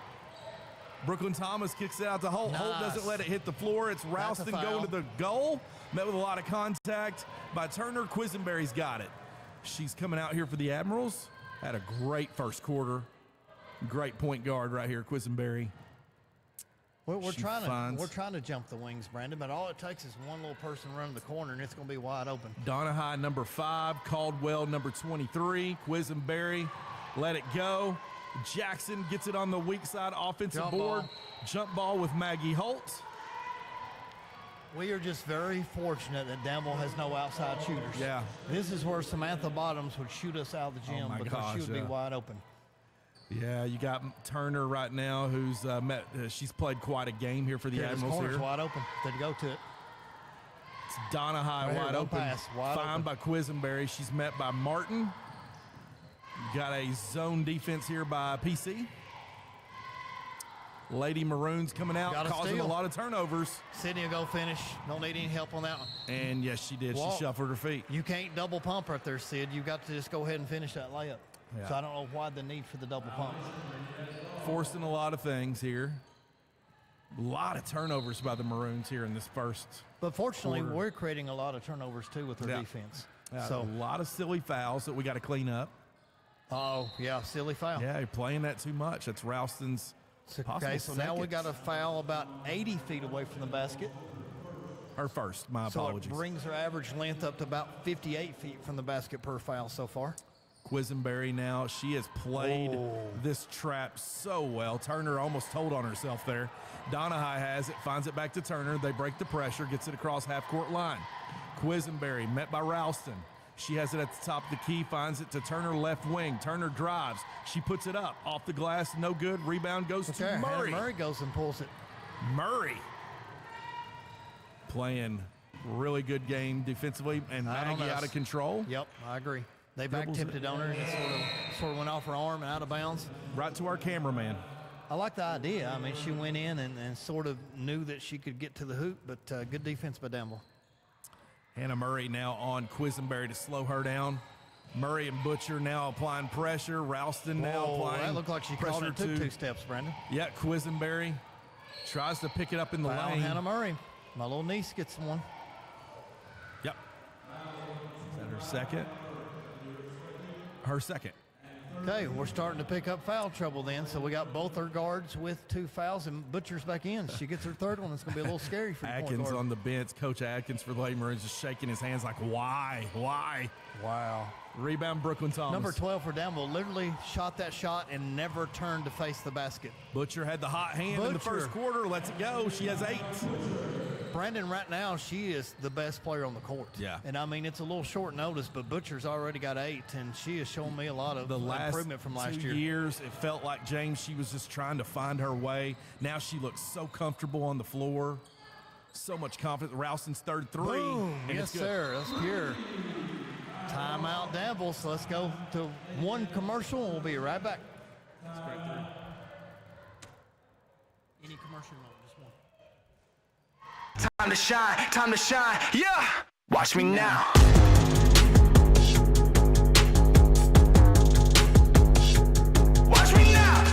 Brooklyn Thomas kicks it out to Holt. Nice. Holt doesn't let it hit the floor. It's Ralston going to the goal. Met with a lot of contact by Turner. Quisenberry's got it. She's coming out here for the Admirals. Had a great first quarter. Great point guard right here, Quisenberry. We're trying to jump the wings, Brandon, but all it takes is one little person running the corner, and it's going to be wide open. Donahue, number 5. Caldwell, number 23. Quisenberry, let it go. Jackson gets it on the weak side offensive board. Jump ball with Maggie Holt. We are just very fortunate that Danville has no outside shooters. Yeah. This is where Samantha Bottoms would shoot us out of the gym because she would be wide open. Yeah, you got Turner right now, who's she's played quite a game here for the Admirals here. Wide open. Did go to it. It's Donahue wide open. Found by Quisenberry. She's met by Martin. You got a zone defense here by PC. Lady Maroons coming out, causing a lot of turnovers. Sydney will go finish. Don't need any help on that one. And yes, she did. She shuffled her feet. You can't double pump right there, Sid. You've got to just go ahead and finish that layup. Yeah. So I don't know why the need for the double pump. Forcing a lot of things here. A lot of turnovers by the Maroons here in this first. But fortunately, quarter. we're creating a lot of turnovers too with our defense. Yeah, so a lot of silly fouls that we got to clean up. Oh, yeah, silly foul. Yeah, you're playing that too much. That's Ralston's okay, so now we got a foul about 80 feet away from the basket. Her first, my apologies. So it brings her average length up to about 58 feet from the basket per foul so far. Quisenberry now, she has played this trap so well. Turner almost told on herself there. Donahue has it, finds it back to Turner. They break the pressure, gets it across half-court line. Quisenberry met by Ralston. She has it at the top of the key, finds it to Turner left wing. Turner drives. She puts it up. Off the glass, no good. Rebound goes to Murray. Murray goes and pulls it. Murray playing really good game defensively, and Maggie out of control. Yep, I agree. They back tipped it on her, and it sort of went off her arm and out of bounds. Right to our cameraman. I like the idea. I mean, she went in and sort of knew that she could get to the hoop, but good defense by Danville. Hannah Murray now on Quisenberry to slow her down. Murray and Butcher now applying pressure. Ralston now applying that looked like she called it took 2 steps, Brandon. Yeah, Quisenberry tries to pick it up in the lane. Hannah Murray. My little niece gets one. Yep. Is that her second? Her second. Okay, we're starting to pick up foul trouble then. So we got both our guards with 2 fouls, and Butcher's back in. She gets her third one. It's going to be a little scary for the point Atkins guard. on the bench. Coach Atkins for the Lady Maroons just shaking his hands like, why? Wow. Rebound, Brooklyn Thomas. Number 12 for Danville literally shot that shot and never turned to face the basket. Butcher had the hot hand in the first quarter. Lets it go. She has 8. Brandon, right now, she is the best player on the court. Yeah. And, I mean, it's a little short notice, but Butcher's already got 8, and she has shown me a lot of improvement from last year. 2 years, it felt like, James, she was just trying to find her way. Now she looks so comfortable on the floor. So much confidence. Ralston's third 3. Boom. And Yes, sir. That's pure. Timeout, Danville. So let's go to one commercial, and we'll be right back. That's a great 3. Any commercial, no, just one. Time to shine, yeah! Watch me now. Watch me now.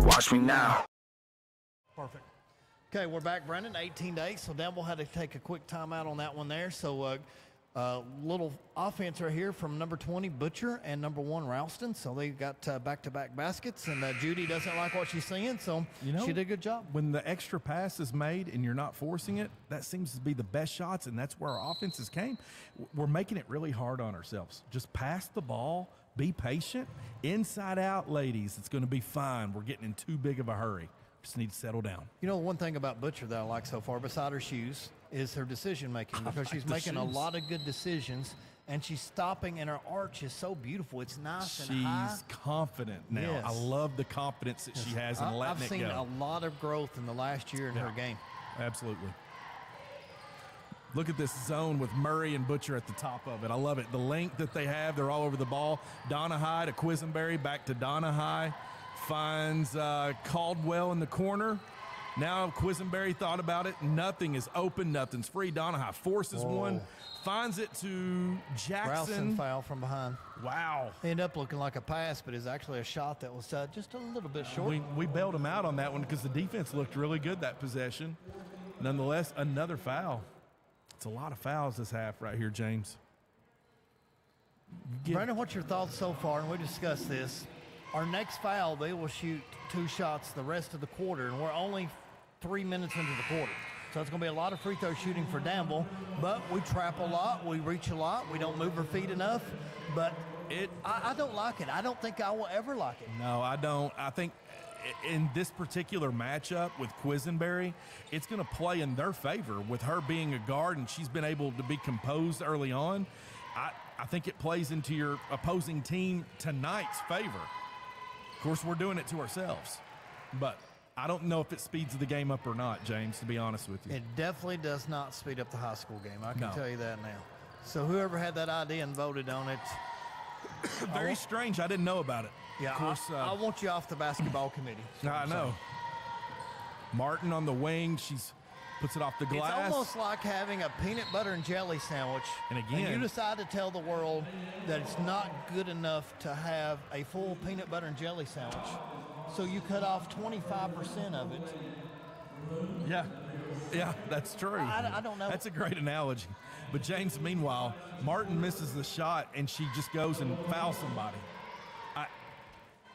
Watch me now. Perfect. Okay, we're back, Brendan. 18-8. So Danville had to take a quick timeout on that one there. So little offense right here from number 20, Butcher, and number 1, Ralston. So they got back-to-back baskets, and Judy doesn't like what she's seeing, so she did a good job. When the extra pass is made and you're not forcing it, that seems to be the best shots, and that's where our offenses came. We're making it really hard on ourselves. Just pass the ball, be patient. Inside out, ladies, it's going to be fine. We're getting in too big of a hurry. Just need to settle down. You know, one thing about Butcher that I like so far, beside her shoes, is her decision-making, because she's making a lot of good decisions, and she's stopping, and her arch is so beautiful. It's nice and high. She's confident now. Yes. I love the confidence that she has in letting I've seen it go. a lot of growth in the last year in her game. Absolutely. Look at this zone with Murray and Butcher at the top of it. I love it. The length that they have, they're all over the ball. Donahue to Quisenberry, back to Donahue. Finds Caldwell in the corner. Now Quisenberry thought about it. Nothing is open. Nothing's free. Donahue forces one. Finds it to Jackson. Ralston foul from behind. Wow. Ended up looking like a pass, but it's actually a shot that was just a little bit short. We bailed him out on that one because the defense looked really good that possession. Nonetheless, another foul. It's a lot of fouls this half right here, James. Brandon, what's your thoughts so far? And we discussed this. Our next foul, they will shoot 2 shots the rest of the quarter, and we're only 3 minutes into the quarter. So it's going to be a lot of free throw shooting for Danville, but we trap a lot, we reach a lot, we don't move our feet enough, but I don't like it. I don't think I will ever like it. No, I don't. I think in this particular matchup with Quisenberry, it's going to play in their favor with her being a guard, and she's been able to be composed early on. I think it plays into your opposing team tonight's favor. Of course, we're doing it to ourselves, but I don't know if it speeds the game up or not, James, to be honest with you. It definitely does not speed up the high school game. I can tell you that now. So whoever had that idea and voted on it. Very strange. I didn't know about it. Yeah, of course. I want you off the basketball committee. I know. Martin on the wing. She's puts it off the glass. It's almost like having a peanut butter and jelly sandwich. And again, you decide to tell the world that it's not good enough to have a full peanut butter and jelly sandwich. So you cut off 25% of it. Yeah, that's true. I don't know. That's a great analogy. But James, meanwhile, Martin misses the shot, and she just goes and fouls somebody.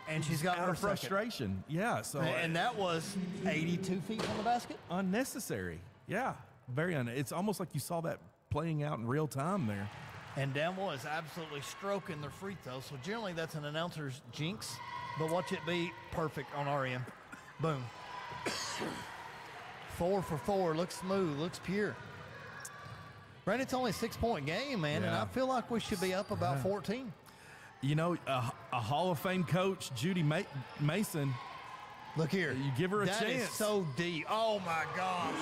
And she's got out her of frustration. Yeah. So and that was 82 feet from the basket. Unnecessary. Yeah. It's almost like you saw that playing out in real time there. And Danville is absolutely stroking their free throw. So generally that's an announcer's jinx, but watch it be perfect on our end. Boom. 4 for 4. Looks smooth. Looks pure. Brandon, it's only a 6-point game, man, and I feel like we should be up about 14. You know, a Hall of Fame coach, Judy Mason. Look here. You give her a chance. That is so deep. Oh, my gosh.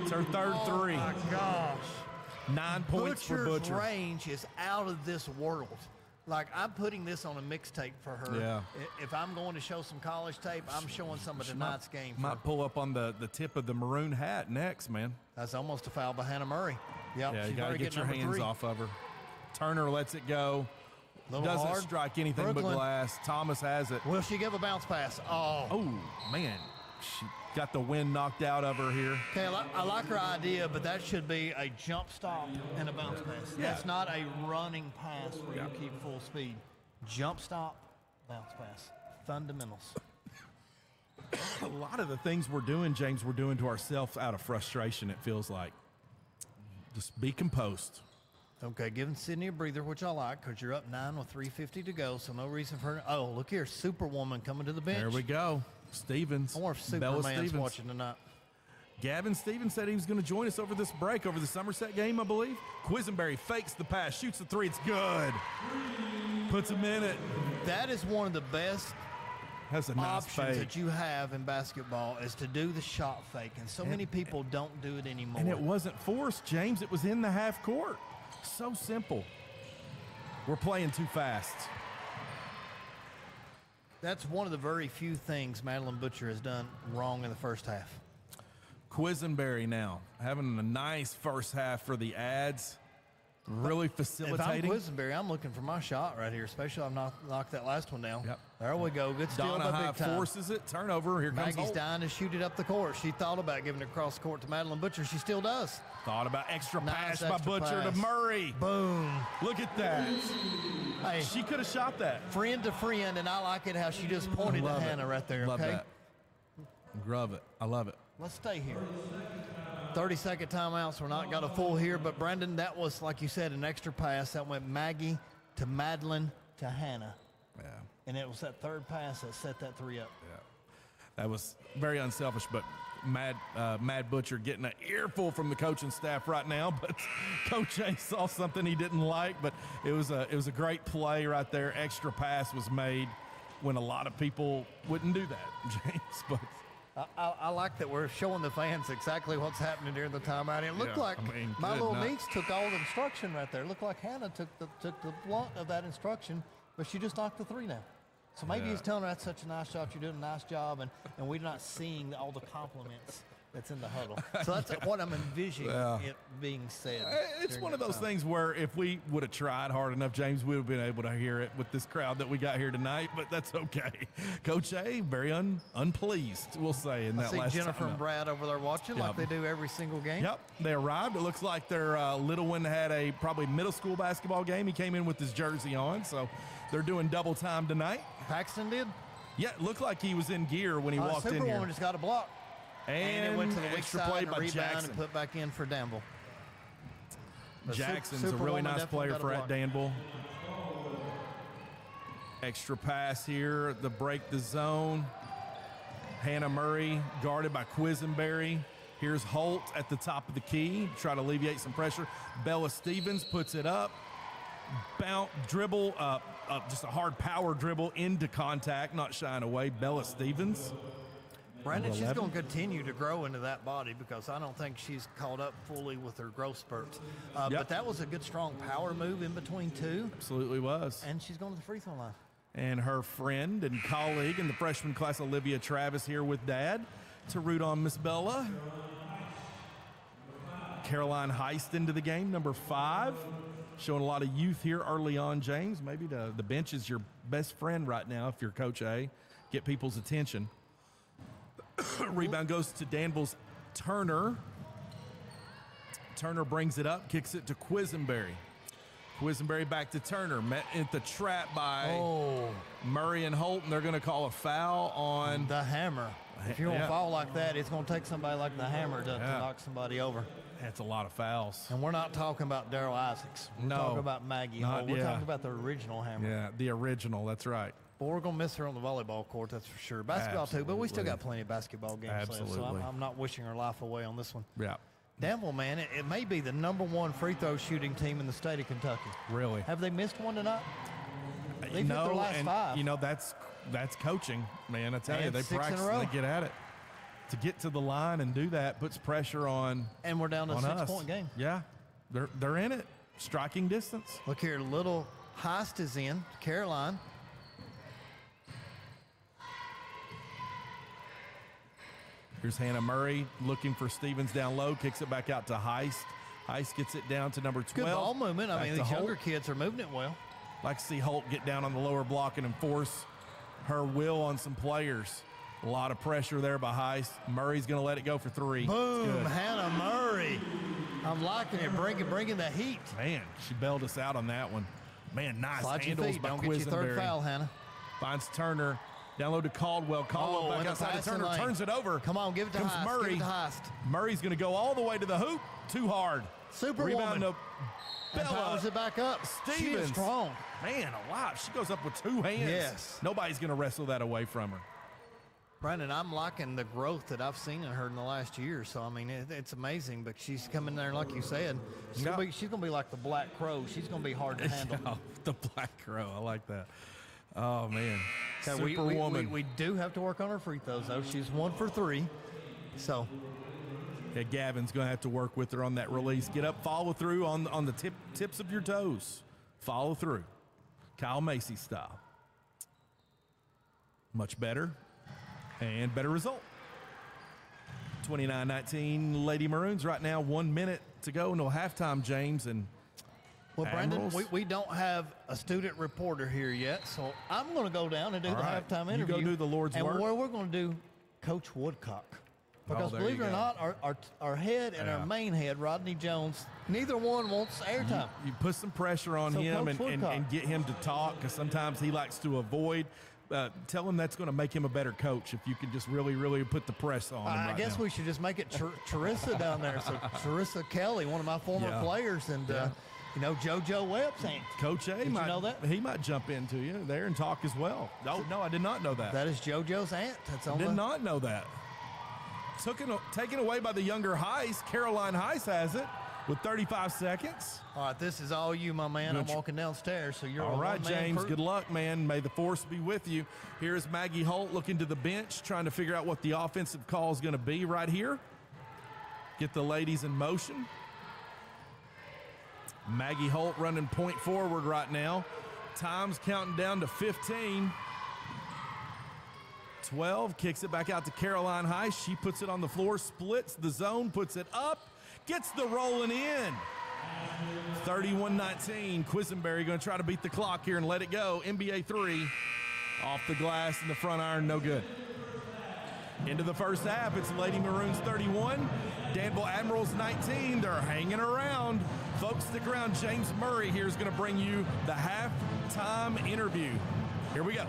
It's her third three. Oh, my gosh. 9 points for Butcher. Butcher's range is out of this world. Like, I'm putting this on a mixtape for her. Yeah. If I'm going to show some college tape, I'm showing some of tonight's game. Might pull up on the tip of the maroon hat next, man. That's almost a foul by Hannah Murray. Yep, yeah, you got to get your hands 3. off of her. Turner lets it go. Doesn't hard. Strike anything Brooklyn. but glass. Thomas has it. Will she give a bounce pass? Oh, man. She got the wind knocked out of her here. Okay, I like her idea, but that should be a jump stop and a bounce pass. Yeah. That's not a running pass where you keep full speed. Jump stop, bounce pass. Fundamentals. A lot of the things we're doing, James, we're doing to ourselves out of frustration, it feels like. Just be composed. Okay, giving Sydney a breather, which I like, because you're up 9 with 3:50 to go, so no reason for her. Oh, look here, Superwoman coming to the bench. There we go. Stevens. I wonder if Bella Superman's Stevens. watching tonight. Gavin Stevens said he was going to join us over this break, over the Somerset game, I believe. Quisenberry fakes the pass, shoots the 3. It's good. Puts him in it. That is one of the best That's a nice options fake. that you have in basketball is to do the shot fake, and so many people don't do it anymore. And it wasn't forced, James. It was in the half court. So simple. We're playing too fast. That's one of the very few things Madeline Butcher has done wrong in the first half. Quisenberry now having a nice first half for the Ads. Really facilitating. If I'm Quisenberry, I'm looking for my shot right here, especially I've knocked that last one down. Yep. There we go. Good steal, Donna but High big time. forces it. Turnover. Here comes Maggie's Holt. dying to shoot it up the court. She thought about giving it across the court to Madeline Butcher. She still does. Thought about extra Nice pass by extra Butcher to pass. Murray. Boom. Look at that. Hey, She could have shot that. friend to friend, and I like it how she just pointed to Love it. Hannah right there. Love Okay. that. Love it. I love it. Let's stay here. 30-second timeouts. We're not got a full here, but Brandon, that was, like you said, an extra pass. That went Maggie to Madeline to Hannah. Yeah. And it was that third pass that set that three up. Yeah. That was very unselfish, but Mad Butcher getting an earful from the coaching staff right now. But Coach A saw something he didn't like, but it was a great play right there. Extra pass was made when a lot of people wouldn't do that, James. But I like that we're showing the fans exactly what's happening during the timeout. It looked Yeah, like I mean, my good little night. niece took all the instruction right there. It looked like Hannah took the blunt of that instruction, but she just knocked the three now. So maybe Yeah. he's telling her that's such a nice shot, you're doing a nice job, and we're not seeing all the compliments that's in the huddle. So that's what I'm envisioning Yeah. it being said. it's during one of that those time. things where if we would have tried hard enough, James, we would have been able to hear it with this crowd that we got here tonight, but that's okay. Coach A, very unpleased, we'll say, in I that see last Jennifer timeout. and Brad over there watching like Yep. they do every single game. Yep, they arrived. It looks like their little one had a probably middle school basketball game. He came in with his jersey on, so they're doing double time tonight. Paxton did. Yeah, it looked like he was in gear when he walked in Superwoman here. just got a block. And it went to the weak extra side play and by rebound Jackson. and put back in for Danville. But Jackson's a Superwoman really nice definitely player got a for at block. Danville. Extra pass here to break the zone. Hannah Murray guarded by Quisenberry. Here's Holt at the top of the key to try to alleviate some pressure. Bella Stevens puts it up. Bounce, dribble, just a hard power dribble into contact, not shying away. Bella Stevens. Brandon, she's 11. going to continue to grow into that body because I don't think she's caught up fully with her growth spurts. Yep. But that was a good, strong power move in between two, Absolutely was. and she's going to the free throw line. And her friend and colleague in the freshman class, Olivia Travis, here with Dad to root on Miss Bella. Caroline Heist into the game, number 5. Showing a lot of youth here early on, James. Maybe the bench is your best friend right now if you're Coach A. Get people's attention. Rebound goes to Danville's Turner. Turner brings it up, kicks it to Quisenberry. Quisenberry back to Turner. Met at the trap by Murray and Holt, and they're going to call a foul on The hammer. If you're going to Yeah. fall like that, it's going to take somebody like the hammer to Yeah. knock somebody over. That's a lot of fouls. And we're not talking about Daryl Isaacs. We're No. talking about Maggie Not- Holt. We're yeah. talking about the original hammer. Yeah, the original. That's right. But we're going to miss her on the volleyball court, that's for sure. Basketball too, but we still got Absolutely. plenty of basketball games left, so Absolutely. I'm not wishing her life away on this one. Yeah, Danville, man, it may be the #1 free throw shooting team in the state of Kentucky. really. Have they missed one tonight? They've hit their last and 5. you know that's coaching, man. I tell you, And they 6 in a practice, row. they get at it. To get to the line and do that puts pressure on And we're down to a on us. 6-point game. Yeah, they're in it, striking distance. Look here, little Heist is in, Caroline. Here's Hannah Murray looking for Stevens down low, kicks it back out to Heist. Heist gets it down to number 12. Good ball movement. I Back mean, to these younger Holt. kids are moving it well. Like to see Holt get down on the lower block and enforce her will on some players. A lot of pressure there by Heist. Murray's going to let it go for 3. It's Boom, good. Hannah Murray. I'm liking it, bringing the heat. Man, she bailed us out on that one. Man, nice Slide your handles feet. by Don't get your third Quisenberry. foul, Hannah. Finds Turner. Down low to Caldwell. Caldwell back in the outside to passing Turner. lane. Turns it over. Come on, give it to Comes Heist. Murray. Give it to Heist. Murray's going to go all the way to the hoop. Too hard. Superwoman. Rebound to And Bella. powers it back up. She is Stevens. strong. Man alive. She goes up with 2 hands. Yes. Nobody's going to wrestle that away from her. Brandon, I'm liking the growth that I've seen in her in the last year. So, I mean, it's amazing. But she's coming there, like you said, she's Yeah. going to be like the Black Crow. She's going to be hard to handle. Oh, the Black Crow. I like that. Oh, man. So Superwoman. we do have to work on her free throws, though. She's 1 for 3. So, Yeah, Gavin's going to have to work with her on that release. Get up, follow through on the tips of your toes. Follow through. Kyle Macy style. Much better and better result. 29-19 Lady Maroons right now. 1 minute to go until halftime, James. And well, Brandon, Admirals. we don't have a student reporter here yet, so I'm going to go down and do the halftime interview. You go do the Lord's work. And where we're going to do Coach Woodcock. Because there believe you it or go. not, our head and our main head, Rodney Jones, neither one wants airtime. You put some pressure on So him Coach and Woodcock. get him to talk, because sometimes he likes to avoid. Tell him that's going to make him a better coach if you can just really, really put the press on him I right guess now. we should just make it Charissa down there. So Charissa Kelly, one of my former players, and JoJo Webb's aunt. Coach A Did might, you know that? He might jump into you there and talk as well. No, I did not know that. That is JoJo's aunt. That's on Did not know that. Taken away by the younger Heiss. Caroline Heiss has it with 35 seconds. All right, this is all you, my man. I'm walking downstairs, so you're All a right, one-man James. crew. Good luck, man. May the force be with you. Here's Maggie Holt looking to the bench, trying to figure out what the offensive call is going to be right here. Get the ladies in motion. Maggie Holt running point forward right now. Time's counting down to 15. 12, kicks it back out to Caroline Heiss. She puts it on the floor, splits the zone, puts it up, gets the rolling in. 31-19. Quisenberry going to try to beat the clock here and let it go. NBA three. Off the glass in the front iron, no good. Into the first half, it's Lady Maroons 31, Danville Admirals 19. They're hanging around. Folks, stick around. James Murray here is going to bring you the halftime interview. Here we go.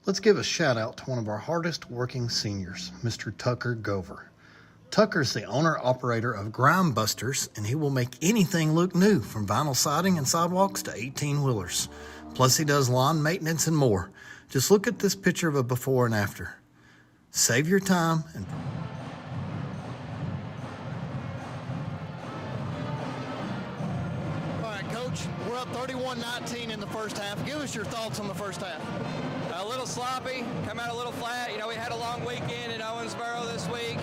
Let's give a shout out to one of our hardest working seniors, Mr. Tucker Gover. Tucker's the owner-operator of Grime Busters, and he will make anything look new, from vinyl siding and sidewalks to 18-wheelers. Plus, he does lawn maintenance and more. Just look at this picture of a before and after. Save your time and... All right, Coach, we're up 31-19 in the first half. Give us your thoughts on the first half. A little sloppy, come out a little flat. You know, we had a long weekend in Owensboro this week,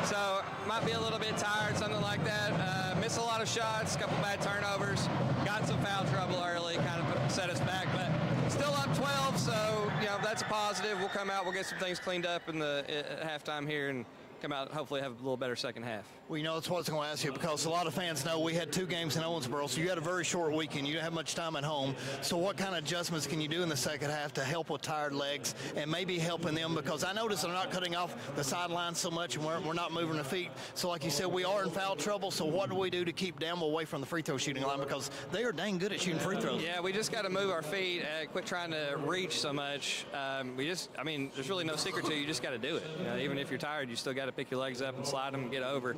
so might be a little bit tired, something like that. Missed a lot of shots, a couple bad turnovers, got some foul trouble early, kind of set us back, but still up 12, so, you know, that's a positive. We'll come out, we'll get some things cleaned up in the at halftime here and come out, hopefully have a little better second half. Well, you know, that's what I was going to ask you, because a lot of fans know we had 2 games in Owensboro, so you had a very short weekend. You didn't have much time at home. So what kind of adjustments can you do in the second half to help with tired legs and maybe helping them? Because I noticed they're not cutting off the sidelines so much, and we're not moving the feet. So like you said, we are in foul trouble. So what do we do to keep Danville away from the free throw shooting line? Because they are dang good at shooting free throws. Yeah, we just got to move our feet, quit trying to reach so much. There's really no secret to it. You just got to do it. You know, even if you're tired, you still got to pick your legs up and slide them and get over.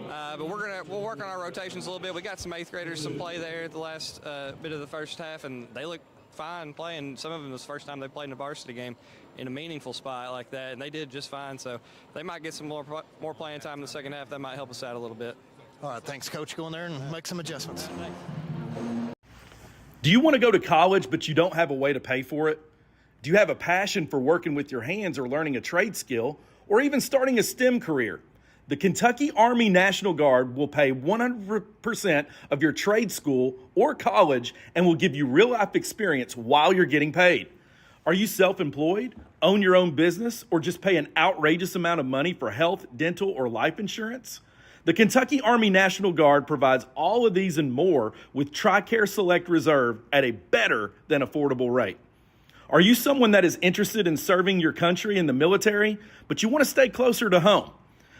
But we'll work on our rotations a little bit. We got some 8th graders some play there at the last bit of the first half, and they look fine playing. Some of them was the first time they played in a varsity game in a meaningful spot like that, and they did just fine. So they might get some more playing time in the second half. That might help us out a little bit. All right, thanks, Coach. Go in there and make some adjustments. Do you want to go to college but you don't have a way to pay for it? Do you have a passion for working with your hands or learning a trade skill or even starting a STEM career? The Kentucky Army National Guard will pay 100% of your trade school or college and will give you real-life experience while you're getting paid. Are you self-employed, own your own business, or just pay an outrageous amount of money for health, dental, or life insurance? The Kentucky Army National Guard provides all of these and more with TRICARE Select Reserve at a better than affordable rate. Are you someone that is interested in serving your country in the military, but you want to stay closer to home?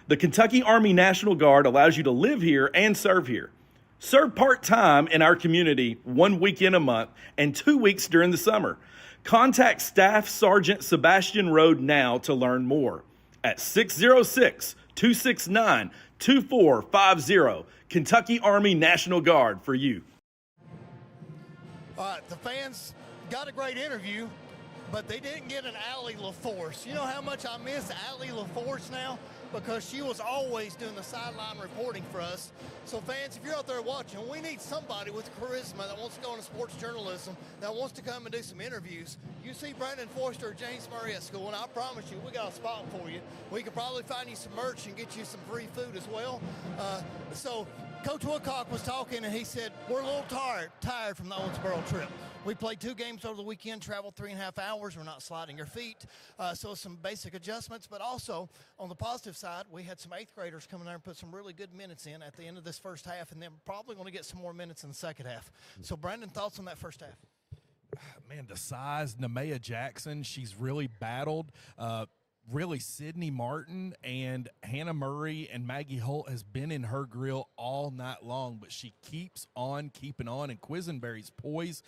The Kentucky Army National Guard allows you to live here and serve here. Serve part-time in our community 1 weekend a month and 2 weeks during the summer. Contact Staff Sergeant Sebastian Rode now to learn more at 606-269-2450. Kentucky Army National Guard for you. All right, the fans got a great interview, but they didn't get an Allie LaForce. You know how much I miss Allie LaForce now? Because she was always doing the sideline reporting for us. So fans, if you're out there watching, we need somebody with charisma that wants to go into sports journalism, that wants to come and do some interviews. You see Brandon Forster or James Murray at school, and I promise you, we got a spot for you. We could probably find you some merch and get you some free food as well. So Coach Woodcock was talking, and he said, we're a little tired from the Owensboro trip. We played 2 games over the weekend, traveled 3.5 hours. We're not sliding our feet. So some basic adjustments. But also, on the positive side, we had some 8th graders come in there and put some really good minutes in at the end of this first half, and then probably going to get some more minutes in the second half. So, Brandon, thoughts on that first half? Man, the size, Nemea Jackson, she's really battled. Really, Sydney Martin and Hannah Murray and Maggie Holt has been in her grill all night long, but she keeps on keeping on. And Quisenberry's poise,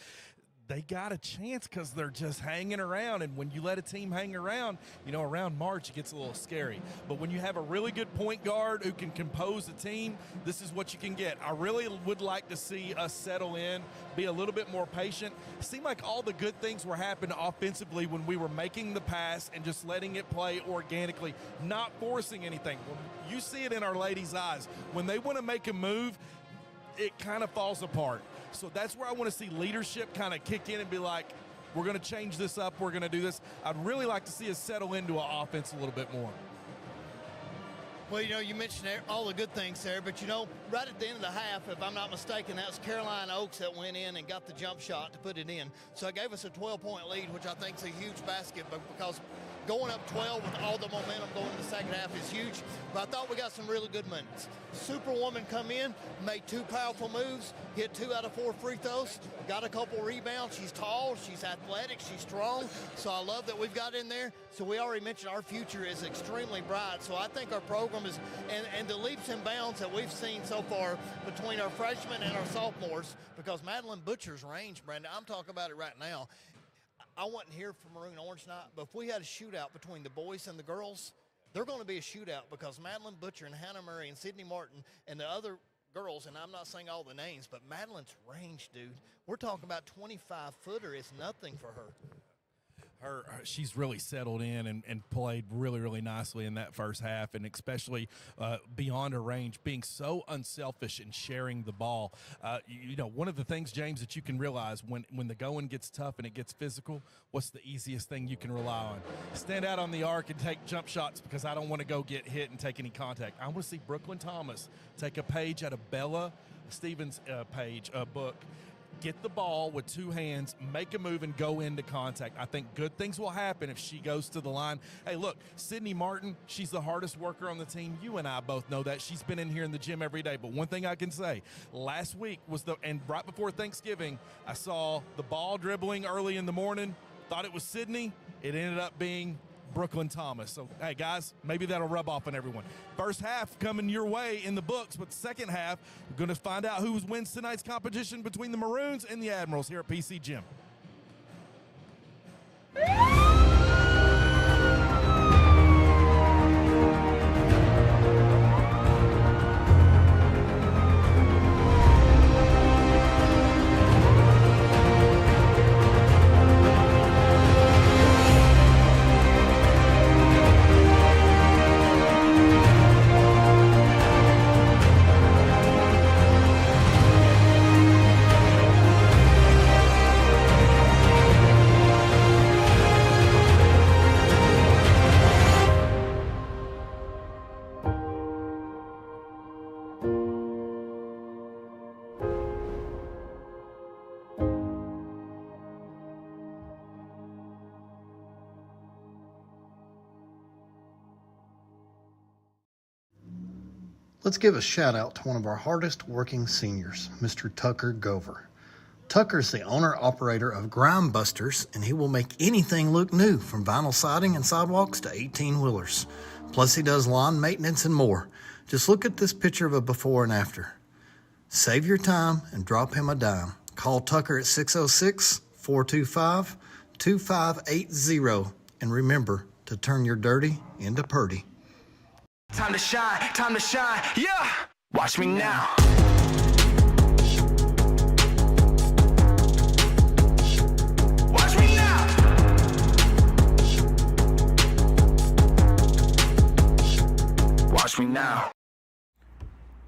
they got a chance because they're just hanging around. And when you let a team hang around, around March, it gets a little scary. But when you have a really good point guard who can compose a team, this is what you can get. I really would like to see us settle in, be a little bit more patient. It seemed like all the good things were happening offensively when we were making the pass and just letting it play organically, not forcing anything. You see it in our ladies' eyes. When they want to make a move, it kind of falls apart. So that's where I want to see leadership kind of kick in and be like, we're going to change this up, we're going to do this. I'd really like to see us settle into an offense a little bit more. Well, you mentioned all the good things there, but, right at the end of the half, if I'm not mistaken, that was Caroline Oakes that went in and got the jump shot to put it in. So it gave us a 12-point lead, which I think is a huge basket, but because going up 12 with all the momentum going in the second half is huge. But I thought we got some really good minutes. Superwoman come in, made 2 powerful moves, hit 2 out of 4 free throws, got a couple rebounds. She's tall, she's athletic, she's strong. So I love that we've got in there. So we already mentioned our future is extremely bright. So I think our program is, and the leaps and bounds that we've seen so far between our freshmen and our sophomores, because Madeline Butcher's range, Brandon, I'm talking about it right now. I wasn't here for Maroon Orange night, but if we had a shootout between the boys and the girls, they're going to be a shootout because Madeline Butcher and Hannah Murray and Sydney Martin and the other girls, and I'm not saying all the names, but Madeline's range, dude, we're talking about 25-footer is nothing for her. She's really settled in and played really, really nicely in that first half, and especially beyond her range, being so unselfish and sharing the ball. One of the things, James, that you can realize when the going gets tough and it gets physical, what's the easiest thing you can rely on? Stand out on the arc and take jump shots because I don't want to go get hit and take any contact. I want to see Brooklyn Thomas take a page out of Bella Stevens' book. Get the ball with 2 hands, make a move, and go into contact. I think good things will happen if she goes to the line. Hey, look, Sydney Martin, she's the hardest worker on the team. You and I both know that. She's been in here in the gym every day. But one thing I can say, last week and right before Thanksgiving, I saw the ball dribbling early in the morning, thought it was Sydney. It ended up being Brooklyn Thomas. So, hey, guys, maybe that'll rub off on everyone. First half coming your way in the books, but the second half, we're going to find out who wins tonight's competition between the Maroons and the Admirals here at PC Gym. Let's give a shout out to one of our hardest working seniors, Mr. Tucker Gover. Tucker is the owner-operator of Grime Busters, and he will make anything look new, from vinyl siding and sidewalks to 18-wheelers. Plus, he does lawn maintenance and more. Just look at this picture of a before and after. Save your time and drop him a dime. Call Tucker at 606-425-2580, and remember to turn your dirty into purty. Time to shine, yeah! Watch me now. Watch me now. Watch me now.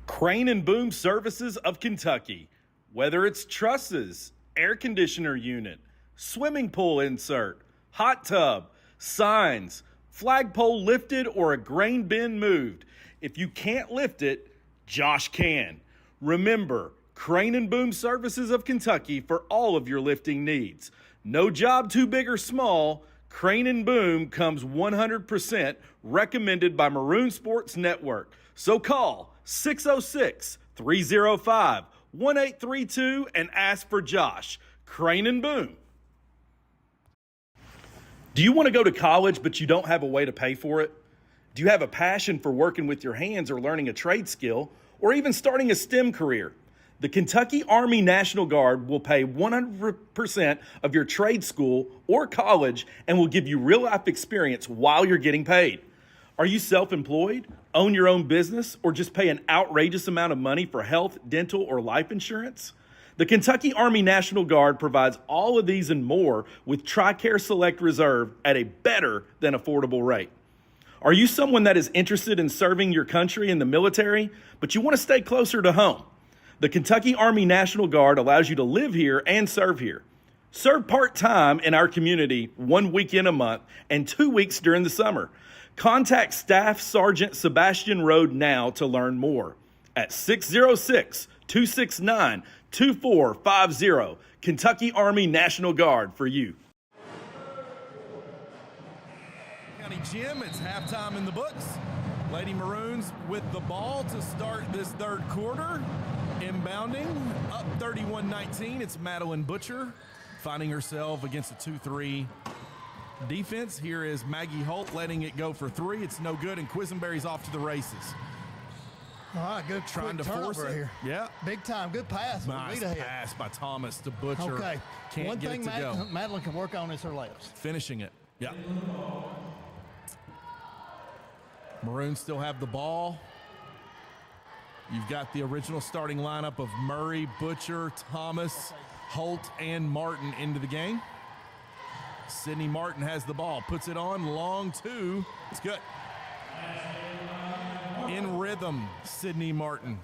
Crane and Boom Services of Kentucky. Whether it's trusses, air conditioner unit, swimming pool insert, hot tub, signs, flagpole lifted, or a grain bin moved. If you can't lift it, Josh can. Remember, Crane and Boom Services of Kentucky for all of your lifting needs. No job too big or small. Crane and Boom comes 100% recommended by Maroon Sports Network. So call 606-305-1832 and ask for Josh. Crane and Boom. Do you want to go to college but you don't have a way to pay for it? Do you have a passion for working with your hands or learning a trade skill or even starting a STEM career? The Kentucky Army National Guard will pay 100% of your trade school or college and will give you real-life experience while you're getting paid. Are you self-employed, own your own business, or just pay an outrageous amount of money for health, dental, or life insurance? The Kentucky Army National Guard provides all of these and more with TRICARE Select Reserve at a better than affordable rate. Are you someone that is interested in serving your country in the military, but you want to stay closer to home? The Kentucky Army National Guard allows you to live here and serve here. Serve part-time in our community 1 weekend a month and 2 weeks during the summer. Contact Staff Sergeant Sebastian Rode now to learn more at 606-269-2450. Kentucky Army National Guard for you. County Gym, it's halftime in the books. Lady Maroons with the ball to start this third quarter. Inbounding, up 31-19. It's Madeline Butcher finding herself against a 2-3 defense. Here is Maggie Holt letting it go for three. It's no good, and Quisenberry's off to the races. All right, good Trying to force it. here. Yeah. Big time. Good pass. Nice pass by Thomas to Butcher. Okay. Can't One get thing it to go. Madeline can work on is her layups. Finishing it. Yeah. Maroons still have the ball. You've got the original starting lineup of Murray, Butcher, Thomas, Holt, and Martin into the game. Sydney Martin has the ball, puts it on, long two. It's good. In rhythm, Sydney Martin.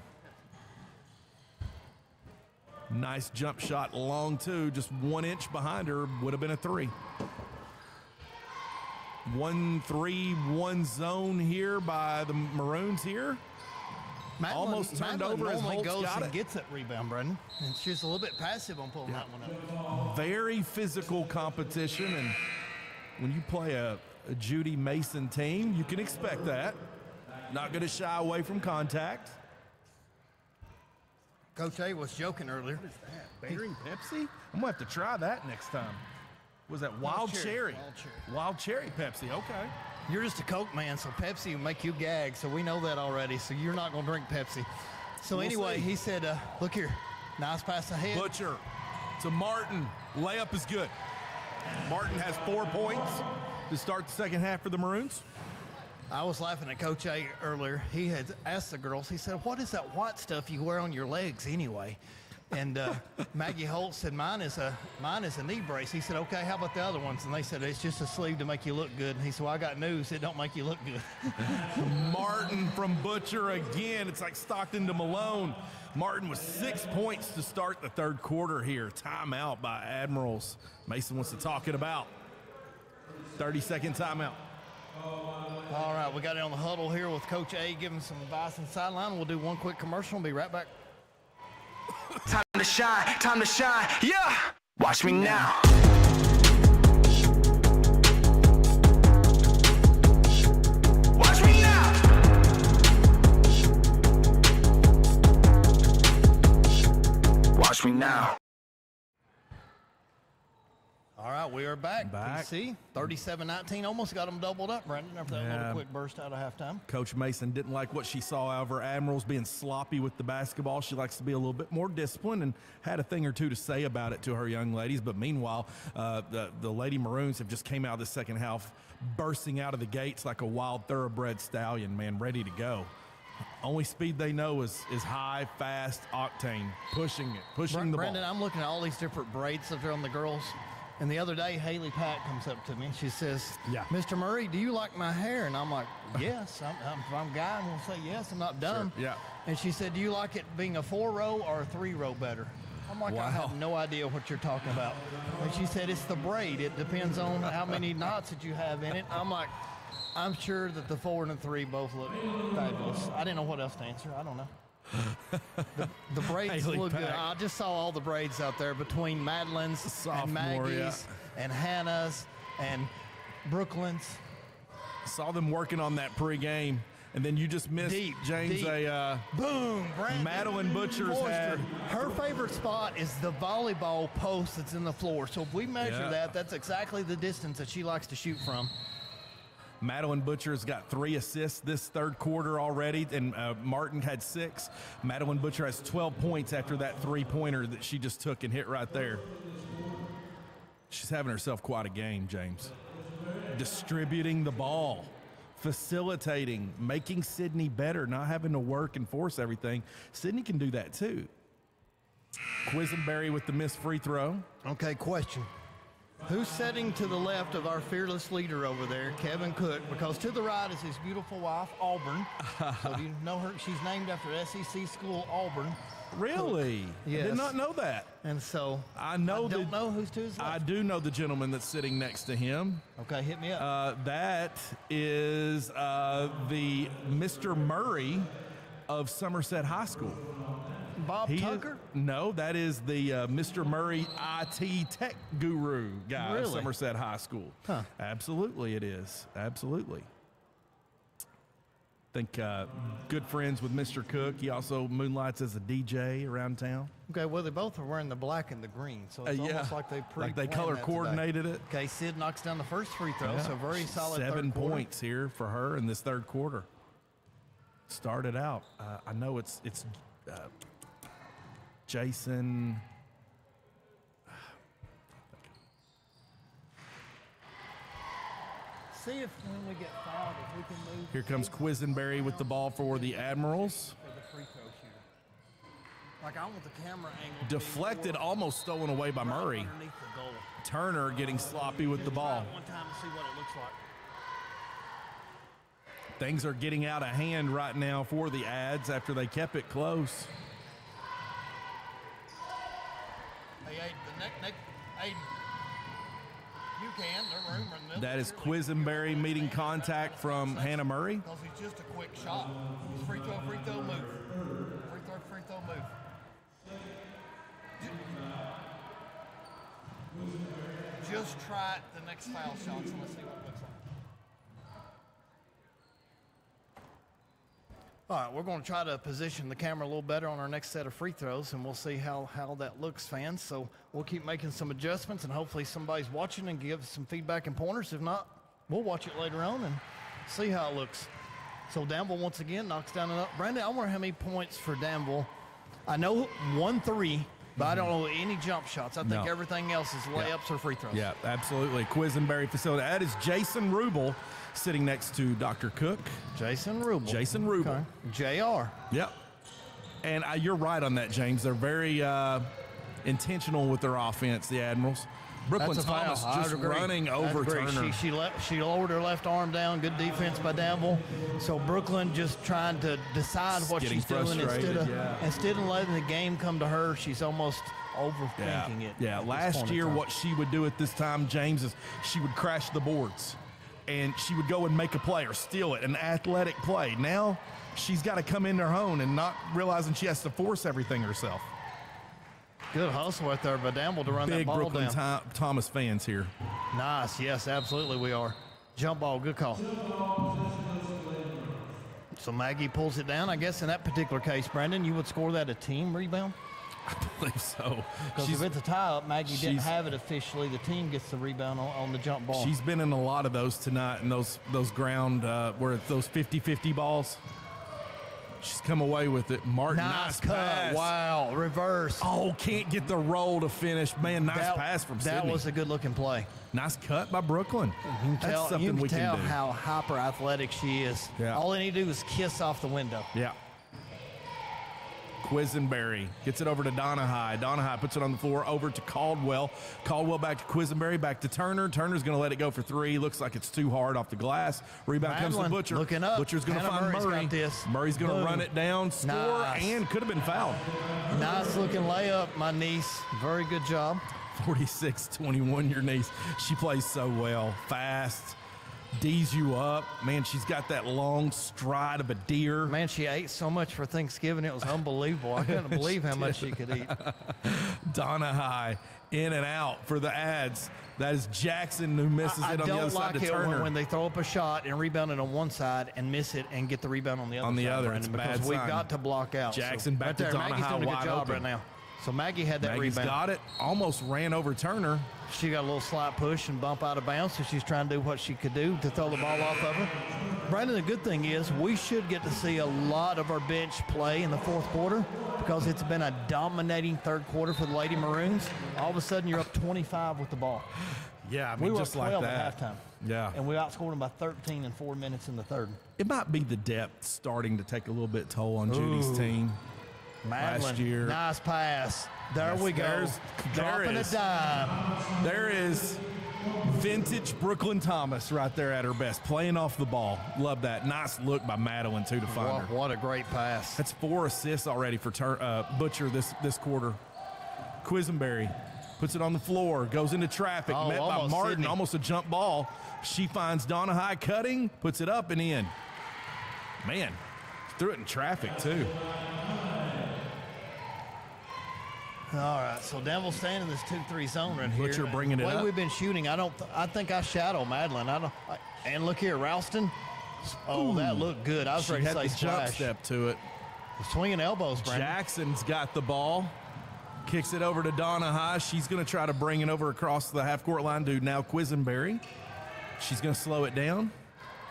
Nice jump shot, long two, just 1 inch behind her, would have been a three. 1-3-1 zone here by the Maroons here. Almost turned over as Holt's goes got and it. gets that rebound, Brendan. And she's a little bit passive on pulling that one up. Very physical competition, and when you play a Judy Mason team, you can expect that. Not going to shy away from contact. Coach A was joking earlier. What is that? Bearing Pepsi? I'm going to have to try that next time. Was that wild cherry? Wild cherry Pepsi, okay. You're just a Coke man, so Pepsi will make you gag, so we know that already, so you're not going to drink Pepsi. So We'll anyway, see. he said, look here, nice pass ahead. Butcher to Martin. Layup is good. Martin has 4 points to start the second half for the Maroons. I was laughing at Coach A earlier. He had asked the girls, he said, what is that white stuff you wear on your legs anyway? And Maggie Holt said, mine is a knee brace. He said, okay, how about the other ones? And they said, it's just a sleeve to make you look good. And he said, well, I got news. It don't make you look good. Martin from Butcher again. It's like Stockton to Malone. Martin with 6 points to start the third quarter here. Timeout by Admirals. Mason wants to talk it about. 30-second timeout. All right, we got it on the huddle here with Coach A giving some advice on the sideline. We'll do one quick commercial and be right back. Time to shine, yeah! Watch me now. Watch me now! Watch me now. All right, we are back. Back. See, 37-19, almost got them doubled up, Brendan, after that Yeah. little quick burst out of halftime. Coach Mason didn't like what she saw out of her Admirals being sloppy with the basketball. She likes to be a little bit more disciplined and had a thing or two to say about it to her young ladies. But meanwhile, the Lady Maroons have just came out of the second half bursting out of the gates like a wild thoroughbred stallion, man, ready to go. Only speed they know is high, fast, octane, pushing the Brendan, ball. I'm looking at all these different braids that are on the girls. And the other day, Haley Pat comes up to me and she says, Yeah. Mr. Murray, do you like my hair? And I'm like, yes. If I'm a guy, I'm going to say yes. I'm not dumb. Sure, yeah. And she said, do you like it being a 4-row or a 3-row better? I'm like, I have no idea what you're talking about. And she said, it's the braid. It depends on how many knots that you have in it. I'm like, I'm sure that the 4 and the 3 both look fabulous. I didn't know what else to answer. I don't know. The braids Haley look good. Pack. I just saw all the braids out there between Madeline's Sophomore, and Maggie's and Hannah's and Brooklyn's. Saw them working on that pregame, and then you just missed, James, deep. Boom, Brandon Madeline Butcher's Forster. had. Her favorite spot is the volleyball post that's in the floor. So if we measure Yeah. that's exactly the distance that she likes to shoot from. Madeline Butcher's got 3 assists this third quarter already, and Martin had 6. Madeline Butcher has 12 points after that three-pointer that she just took and hit right there. She's having herself quite a game, James. Distributing the ball, facilitating, making Sydney better, not having to work and force everything. Sydney can do that too. Quisenberry with the missed free throw. Okay, question. Who's sitting to the left of our fearless leader over there, Kevin Cook? Because to the right is his beautiful wife, Auburn. So do you know her? She's named after SEC school, Auburn. Really? Yes. I did not know that. And so I know don't know who's to his left. I do know the gentleman that's sitting next to him. Okay, hit me up. That is the Mr. Murray of Somerset High School. Bob Tucker? No, that is the Mr. Murray IT tech guru guy of Really? Somerset High School. Huh. Absolutely it is. Absolutely. Think good friends with Mr. Cook. He also moonlights as a DJ around town. Okay, well, they both are wearing the black and the green, so it's almost like they color coordinated it. Okay, Sid knocks down the first free throw, so very solid 7 third quarter. points here for her in this third quarter. Started out. I know it's Jason. See if when we get fouled, if we can move. Here comes Quisenberry with the ball for the Admirals. For the free throw shooter. Like I want the camera angle. to be Deflected, more almost stolen away by right Murray. underneath the goal. Turner getting sloppy with the Try ball. it one time to see what it looks like. Things are getting out of hand right now for the Ads after they kept it close. Hey, Aiden, you can. They're room in the middle. That is Quisenberry meeting contact from Hannah Murray. Because he's just a quick shot. It's free throw, move. Free throw, move. Just try the next foul shots and let's see what it looks like. All right, we're going to try to position the camera a little better on our next set of free throws, and we'll see how that looks, fans. So we'll keep making some adjustments, and hopefully somebody's watching and give us some feedback and pointers. If not, we'll watch it later on and see how it looks. So Danville once again knocks down and up. Brandon, I wonder how many points for Danville. I know 1-3, but I don't know any jump shots. I think No. everything else is layups or free throws. Yeah, absolutely. Quisenberry facility. That is Jason Rubel sitting next to Dr. Cook. Jason Rubel. Jason Rubel. Okay. JR. Yep. And you're right on that, James. They're very intentional with their offense, the Admirals. Brooklyn That's a foul. Thomas I just agree. running I over agree. Turner. She lowered her left arm down. Good defense by Danville. So Brooklyn just trying to decide what Getting she's doing frustrated, instead of letting the game come to her. She's almost overthinking it. Yeah, at this last point in year time. what she would do at this time, James, is she would crash the boards. And she would go and make a play or steal it, an athletic play. Now she's got to come in her own and not realizing she has to force everything herself. Good hustle right there by Danville to run that Big ball Brooklyn down. Thomas fans here. Nice. Yes, absolutely we are. Jump ball. Good call. So Maggie pulls it down. I guess in that particular case, Brandon, you would score that a team rebound? I believe so. Because if it's a tie-up, Maggie didn't have it officially. The team gets the rebound on the jump ball. She's been in a lot of those tonight, and those ground where it's those 50-50 balls. She's come away with it. Martin, nice cut. pass. Wow, reverse. Oh, can't get the roll to finish. Man, nice pass from Sydney. That was a good-looking play. Nice cut by Brooklyn. That's something you can we tell can do. how hyper-athletic she is. Yeah. All they need to do is kiss off the window. Yeah. Quisenberry gets it over to Donahue. Donahue puts it on the floor over to Caldwell. Caldwell back to Quisenberry, back to Turner. Turner's going to let it go for three. Looks like it's too hard off the glass. Rebound comes to Madeline Butcher. looking up. Butcher's going to Hannah find Murray's Murray. got this. Murray's going to Boom. run it down, score, Nice. and could have been fouled. Nice looking layup, my niece. Very good job. 46-21, your niece. She plays so well. Fast. D's you up. Man, she's got that long stride of a deer. Man, she ate so much for Thanksgiving. It was unbelievable. I couldn't believe how much she could eat. Donna High in and out for the ads. That is Jackson who misses it on the other side to Turner. I don't like it when they throw up a shot and rebound it on one side and miss it and get the rebound on the other side, Brandon, because bad we've sign. got to block out. Jackson back right to there, Donna Maggie's High doing a wide good job open. right now. So Maggie had that Maggie's rebound. got it. Almost ran over Turner. She got a little slight push and bump out of bounds, so she's trying to do what she could do to throw the ball off of her. Brandon, the good thing is we should get to see a lot of our bench play in the fourth quarter, because it's been a dominating third quarter for the Lady Maroons. All of a sudden, you're up 25 with the ball. Yeah, I We mean, were just up like 12 that. at halftime. Yeah. And we outscored them by 13 in 4 minutes in the third. It might be the depth starting to take a little bit toll on Judy's team. Madeline, Last year. nice pass. There we go. Dropping a dime. There is vintage Brooklyn Thomas right there at her best, playing off the ball. Love that. Nice look by Madeline, too, to find her. What a great pass. That's 4 assists already for Butcher this quarter. Quisenberry puts it on the floor, goes into traffic, met by almost Martin, Sydney. almost a jump ball. She finds Donna High cutting, puts it up and in. Man, threw it in traffic, too. All right, so Danville's staying in this 2-3 zone right here. Butcher bringing it the way up. we've been shooting, I think I shadow Madeline. And look here, Ralston. Oh, that looked good. I was She ready to had say the jump splash. step to it. Swinging elbows, Brandon. Jackson's got the ball. Kicks it over to Donna High. She's going to try to bring it over across the half-court line to now Quisenberry. She's going to slow it down.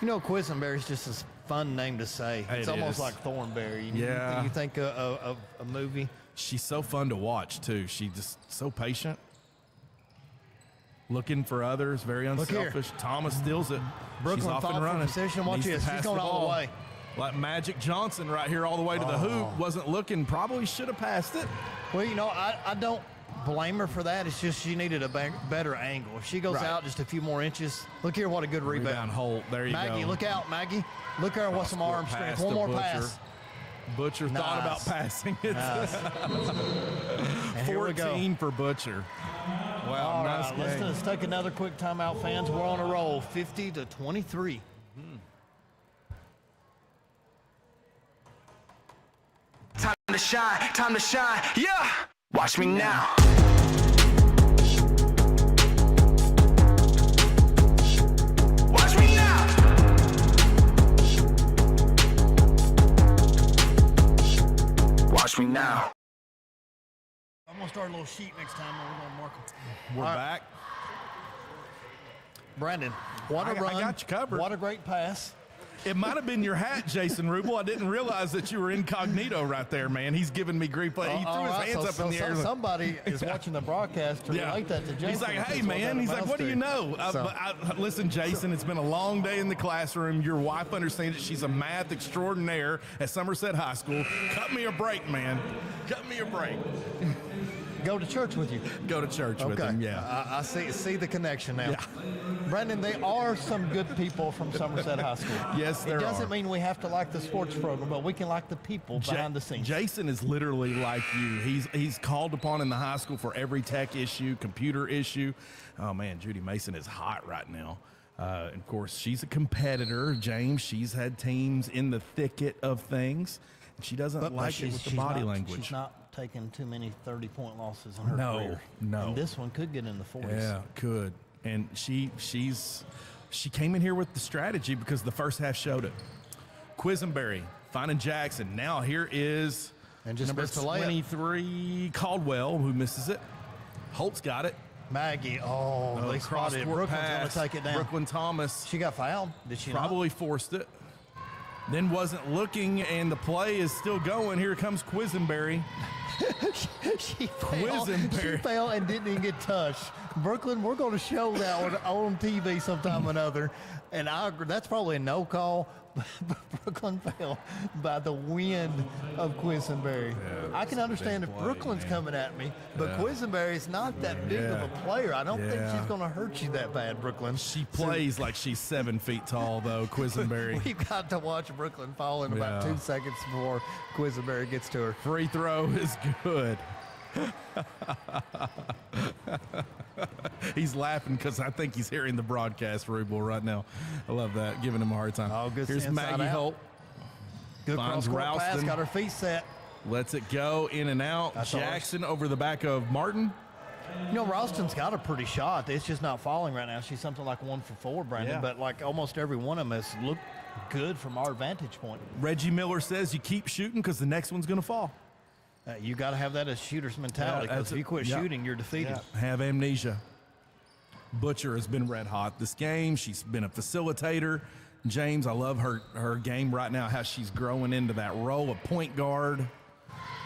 You know, Quisenberry's just a fun name to say. It's It almost is. like Thornberry. Yeah. You think of a movie. She's so fun to watch, too. She's just so patient. Looking for others, very Look here. unselfish. Thomas steals it. Brooklyn She's off fought and for running. position. Watch Needs to this. She's pass going all the ball. way. Like Magic Johnson right here all the way to the hoop. Wasn't looking. Probably should have passed it. Well, you know, I don't blame her for that. It's just she needed a better angle. If she goes Right. out just a few more inches, look here, what a good Rebound rebound. Holt. There you Maggie, go. look out, Maggie. Look at her with some Cross-court arm strength. pass One to more Butcher. pass. Butcher thought about Nice. passing it. Nice. And here we go. 14 for Butcher. Wow, All nice right, game. let's take another quick timeout, fans. We're on a roll, 50-23. Time to shine, yeah! Watch me now. Watch me now. Watch me now. I'm going to start a little sheet next time, and we're going to mark them. We're All right. back. Brandon, what a I run. got you covered. What a great pass. It might have been your hat, Jason Rubel. I didn't realize that you were incognito right there, man. He's giving me grief. He threw All his right, hands up in the air. Somebody is watching the broadcast to relate that to Jason. He's like, hey, That's what man. that He's like, amounts what do to. you know? Listen, Jason, it's been a long day in the classroom. Your wife understands that she's a math extraordinaire at Somerset High School. Cut me a break, man. Cut me a break. Go to church with you. Go to church with him, yeah. I see the connection now. Yeah. Brandon, they are some good people from Somerset High School. Yes, there It doesn't are. mean we have to like the sports program, but we can like the people behind the scenes. Jason is literally like you. He's called upon in the high school for every tech issue, computer issue. Oh, man, Judy Mason is hot right now. And of course, she's a competitor, James. She's had teams in the thicket of things. She doesn't like it with the body language. She's not taking too many 30-point losses in her No, career. no. And this one could get in the 40s. Yeah, could. And she came in here with the strategy because the first half showed it. Quisenberry finding Jackson. Now here is And just number missed the layup. 23 Caldwell, who misses it. Holt's got it. Maggie, they spotted it. Cross-court Brooklyn's going pass. to take it down. Brooklyn Thomas She got fouled, did she not? probably forced it. Then wasn't looking, and the play is still going. Here comes Quisenberry. She fell. She Quisenberry. fell and didn't even get touched. Brooklyn, we're going to show that one on TV sometime or another. And I agree, that's probably a no call. But Brooklyn fell by the wind of Quisenberry. I can understand if play, Brooklyn's man. coming at me, but Quisenberry's not that big of a player. I don't think Yeah. she's going to hurt you that bad, Brooklyn. She plays like she's 7 feet tall, though, Quisenberry. We've got to watch Brooklyn fall in about Yeah. 2 seconds before Quisenberry gets to her. Free throw is good. He's laughing because I think he's hearing the broadcast, Rubel, right now. I love that, giving him a hard time. Oh, good. Here's Maggie Holt. Good Finds cross-court pass, Ralston. got her feet set. Lets it go in and out. That's Jackson over the back of Martin. You know, Ralston's got a pretty shot. It's just not falling right now. She's something like 1 for 4, Brandon. Yeah. But like almost every one of them has looked good from our vantage point. Reggie Miller says you keep shooting because the next one's going to fall. You got to have that as shooter's mentality, Yeah, because if you quit yeah. shooting, you're defeated. Have amnesia. Butcher has been red hot this game. She's been a facilitator. James, I love her game right now, how she's growing into that role of point guard,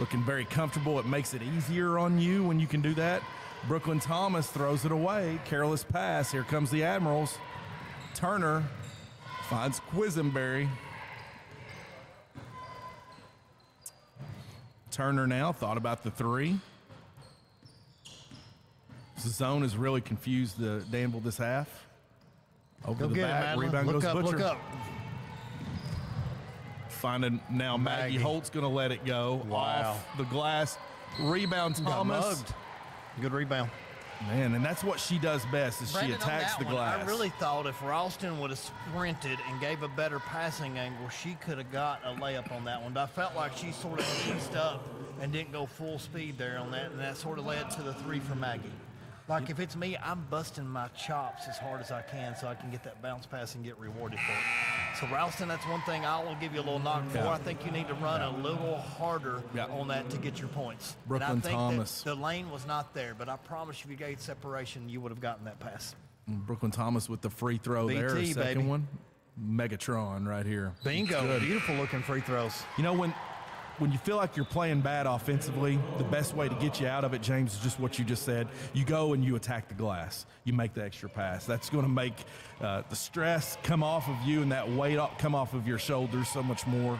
looking very comfortable. It makes it easier on you when you can do that. Brooklyn Thomas throws it away. Careless pass. Here comes the Admirals. Turner finds Quisenberry. Turner now thought about the three. The zone has really confused the Danville this half. Over Go the get it, back, Madeline. rebound Look goes up, Butcher. look up. Finding now Maggie Maggie. Holt's going to let it go Wow. off the glass. Rebound Got Thomas. mugged. Good rebound. Man, and that's what she does best is Brandon, she on attacks that the one, glass. I really thought if Ralston would have sprinted and gave a better passing angle, she could have got a layup on that one. But I felt like she sort of eased up and didn't go full speed there on that, and that sort of led to the three for Maggie. Like, if it's me, I'm busting my chops as hard as I can so I can get that bounce pass and get rewarded for it. So, Ralston, that's one thing I will give you a little knock for. Yeah. I think you need to run a little harder on that to get your points. Brooklyn and I think Thomas. that the lane was not there, but I promise you, if you gave separation, you would have gotten that pass. Brooklyn Thomas with the free throw there. BT, Second baby. one. Megatron right here. Bingo. Good. Beautiful looking free throws. You know, when you feel like you're playing bad offensively, the best way to get you out of it, James, is just what you just said. You go and you attack the glass. You make the extra pass. That's going to make the stress come off of you and that weight come off of your shoulders so much more.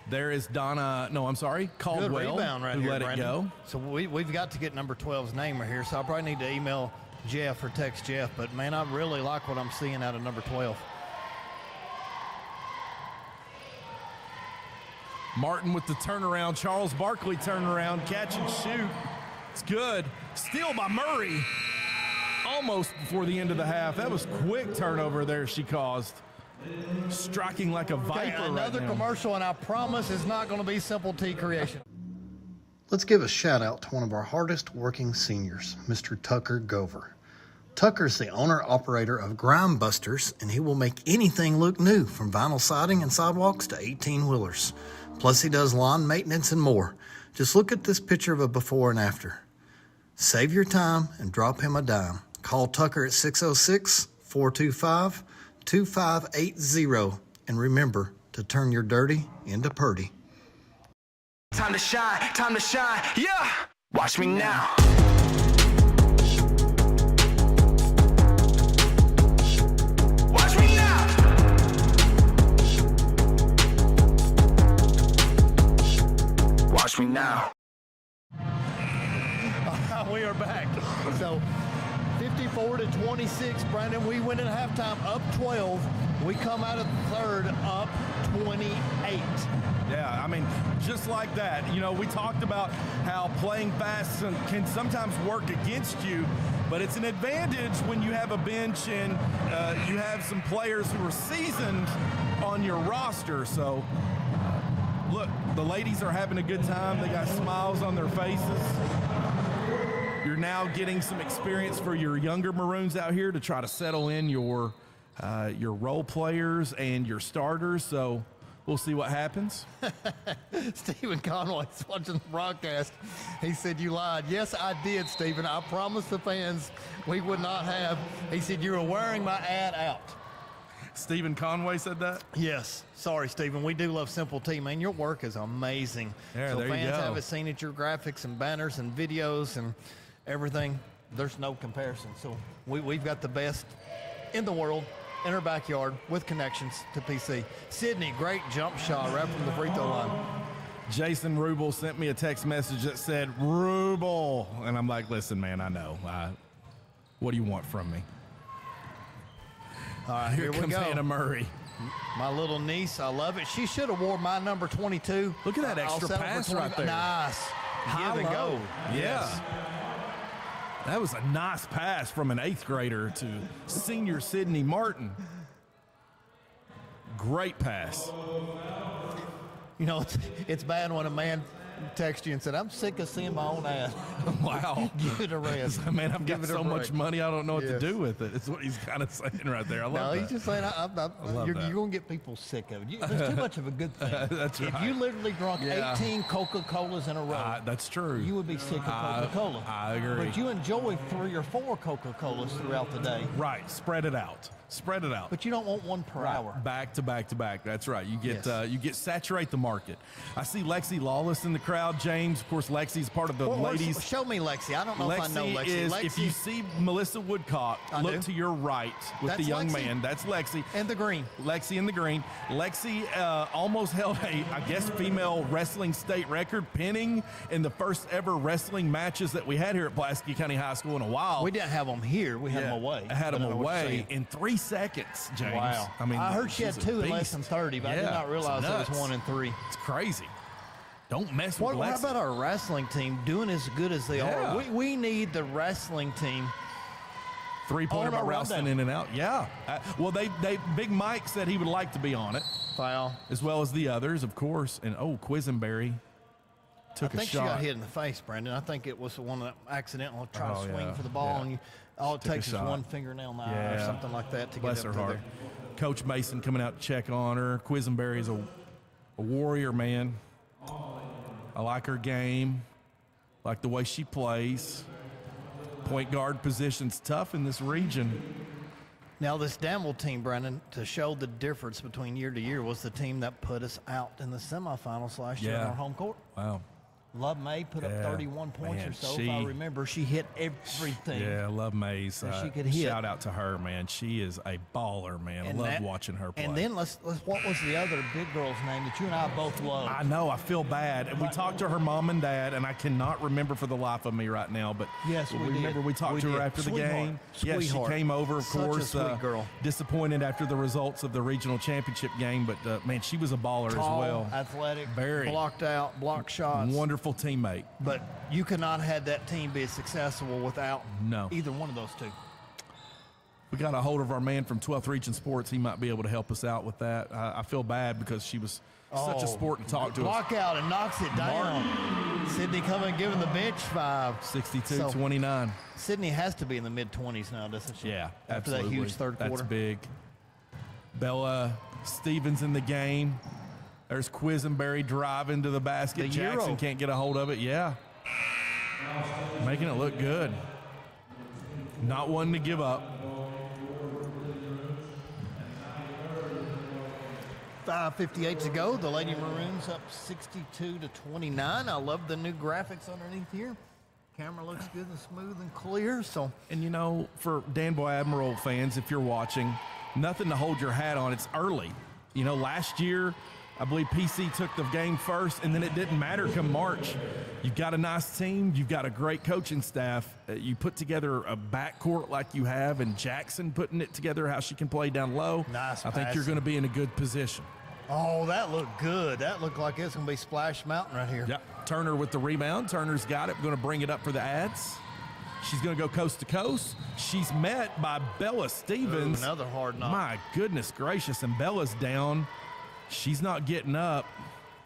There is Caldwell, Good rebound right who here, let Brandon. it go. So we've got to get number 12's name right here. So I probably need to email Jeff or text Jeff. But, man, I really like what I'm seeing out of number 12. Martin with the turnaround. Charles Barkley turnaround. Catch and shoot. It's good. Steal by Murray. Almost before the end of the half. That was quick turnover there she caused. Striking like a viper right Another now. commercial, and I promise it's not going to be Simple T Creation. Let's give a shout out to one of our hardest working seniors, Mr. Tucker Gover. Tucker's the owner-operator of Grime Busters, and he will make anything look new, from vinyl siding and sidewalks to 18-wheelers. Plus, he does lawn maintenance and more. Just look at this picture of a before and after. Save your time and drop him a dime. Call Tucker at 606-425-2580, and remember to turn your dirty into purty. Time to shine, yeah! Watch me now. Watch me now. Watch me now. We are back. So 54-26, Brandon. We win at halftime, up 12. We come out of the third, up 28. Yeah, I mean, just like that. You know, we talked about how playing fast can sometimes work against you, but it's an advantage when you have a bench and you have some players who are seasoned on your roster. So, look, the ladies are having a good time. They got smiles on their faces. You're now getting some experience for your younger Maroons out here to try to settle in your role players and your starters. So we'll see what happens. Stephen Conway's watching the broadcast. He said, "You lied." Yes, I did, Stephen. I promised the fans we would not have. He said, "You were wearing my ad out." Stephen Conway said that? Yes. Sorry, Stephen. We do love Simple T, man. Your work is amazing. Yeah, so there you fans go. haven't seen it, your graphics and banners and videos and everything. There's no comparison. So we've got the best in the world in our backyard with connections to PC. Sydney, great jump shot right from the free throw line. Jason Rubel sent me a text message that said, Rubel. And I'm like, listen, man, I know. What do you want from me? All right, Here here we comes go. Hannah Murray. My little niece, I love it. She should have wore my number 22. Look at that I'll extra settle for pass 20. right there. Nice. Give and go. Yeah. That was a nice pass from an 8th grader to senior Sydney Martin. Great pass. You know, it's bad when a man texted you and said, "I'm sick of seeing my own ad." Wow. Give it a rest. Man, I've got Give it a so much break. money, I don't know what to Yes. do with it. It's what he's kind of saying right there. I love No, that. he's just saying, you're that. going to get people sick of it. There's too much of a good thing. That's If right. you literally drunk Yeah. 18 Coca-Colas in a row, That's true. you would be sick of Coca-Cola. I agree. But you enjoy 3 or 4 Coca-Colas throughout the day. Right. Spread it out. Spread it out. But you don't want one per hour. Back to back to back. That's right. You get Yes. saturate the market. I see Lexi Lawless in the crowd. James, of course, Lexi's part of the ladies. Show me Lexi. I don't know if I know Lexi. Is Lexi if you see Melissa Woodcock, I look do. to your right with the That's young Lexi? man. That's Lexi. and the green. Lexi in the green. Lexi almost held I guess, female wrestling state record, pinning in the first ever wrestling matches that we had here at Pulaski County High School in a while. We didn't have them here. We had them away. I had But them I know what you're away saying. in 3 seconds, James. Wow. I mean, I heard she had she's a 2 in less beast. than 30, but I did Yeah, not realize it's it was nuts. 1 and 3. It's crazy. Don't mess What with Lexi. about our wrestling team doing as good as they Yeah. are? We need the wrestling team. Three-pointer on by our Ralston rundown. in and out. Yeah. Well, they Big Mike said he would like to be on it, Foul. as well as the others, of course. And, Quisenberry took I think a she shot. got hit in the face, Brandon. I think it was the one that accidental try to swing yeah, for the ball, yeah. and all it Took a takes is shot. one fingernail in the eye or Yeah. something like that to Bless get her up to heart. there. Coach Mason coming out to check on her. Quisenberry's a warrior, man. I like her game. Like the way she plays. Point guard position's tough in this region. Now, this Danville team, Brandon, to show the difference between year to year, was the team that put us out in the semifinals last year on Yeah. our home court. Wow. Love May put up Yeah. 31 points Man, or so. she- If I remember, she hit everything. Yeah, I love Maze. That she could hit. Shout out to her, man. She is a baller, man. I And love that- watching her play. And then let's what was the other big girl's name that you and I both love? I know, I feel bad. And we talked to her mom and dad, and I cannot remember for the life of me right now. But Yes, we did. remember we talked We to her did. after the Sweetheart. game. Yeah, she Sweetheart. came over, of Such a course. sweet girl. Disappointed after the results of the regional championship game, but man, she was a baller Tall, as well. athletic, Very. blocked out, blocked shots. Wonderful teammate. But you could not have that team be successful without No. either one of those two. We got a hold of our man from 12th Region Sports. He might be able to help us out with that. I feel bad because she was such a sport to talk to us. Block out and knocks it down. Sydney coming, giving the bench 5. 62-29. Sydney has to be in the mid-20s now, doesn't she? Yeah, After absolutely. that huge third quarter. That's big. Bella Stevens in the game. There's Quisenberry driving to the basket. The Jackson Euro. can't get a hold of it. Yeah. Making it look good. Not one to give up. 5:58 to go. The Lady Maroons up 62-29. I love the new graphics underneath here. Camera looks good and smooth and clear. So And you know, for Danville Admiral fans, if you're watching, nothing to hold your hat on. It's early. You know, last year, I believe PC took the game first, and then it didn't matter come March. You've got a nice team. You've got a great coaching staff. You put together a backcourt like you have, and Jackson putting it together, how she can play down low. Nice I think you're passing. going to be in a good position. oh, that looked good. That looked like it's going to be Splash Mountain right here. Yep. Turner with the rebound. Turner's got it. Going to bring it up for the ads. She's going to go coast to coast. She's met by Bella Stevens. Ooh, another hard knock. My goodness gracious. And Bella's down. She's not getting up.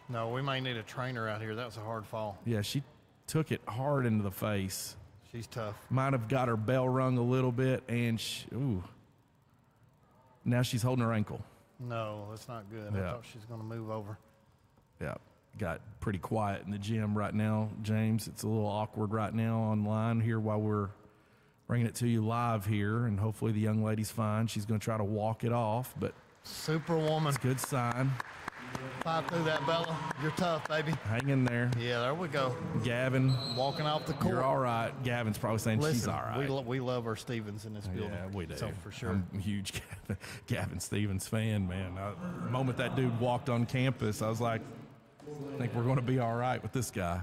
No, we might need a trainer out here. That was a hard fall. Yeah, she took it hard into the face. She's tough. Might have got her bell rung a little bit. And now she's holding her ankle. No, that's not good. Yeah. I thought she was going to move over. Yeah, got pretty quiet in the gym right now, James. It's a little awkward right now online here while we're bringing it to you live here, and hopefully the young lady's fine. She's going to try to walk it off, but Superwoman. it's a good sign. Fight through that, Bella. You're tough, baby. Hang in there. Yeah, there we go. Gavin, Walking off the court. you're all right. Gavin's probably saying she's Listen, all right. we love our Stevens in this building. Yeah, we do. So for sure. I'm a huge Gavin Stevens fan, man. The moment that dude walked on campus, I was like, I think we're going to be all right with this guy.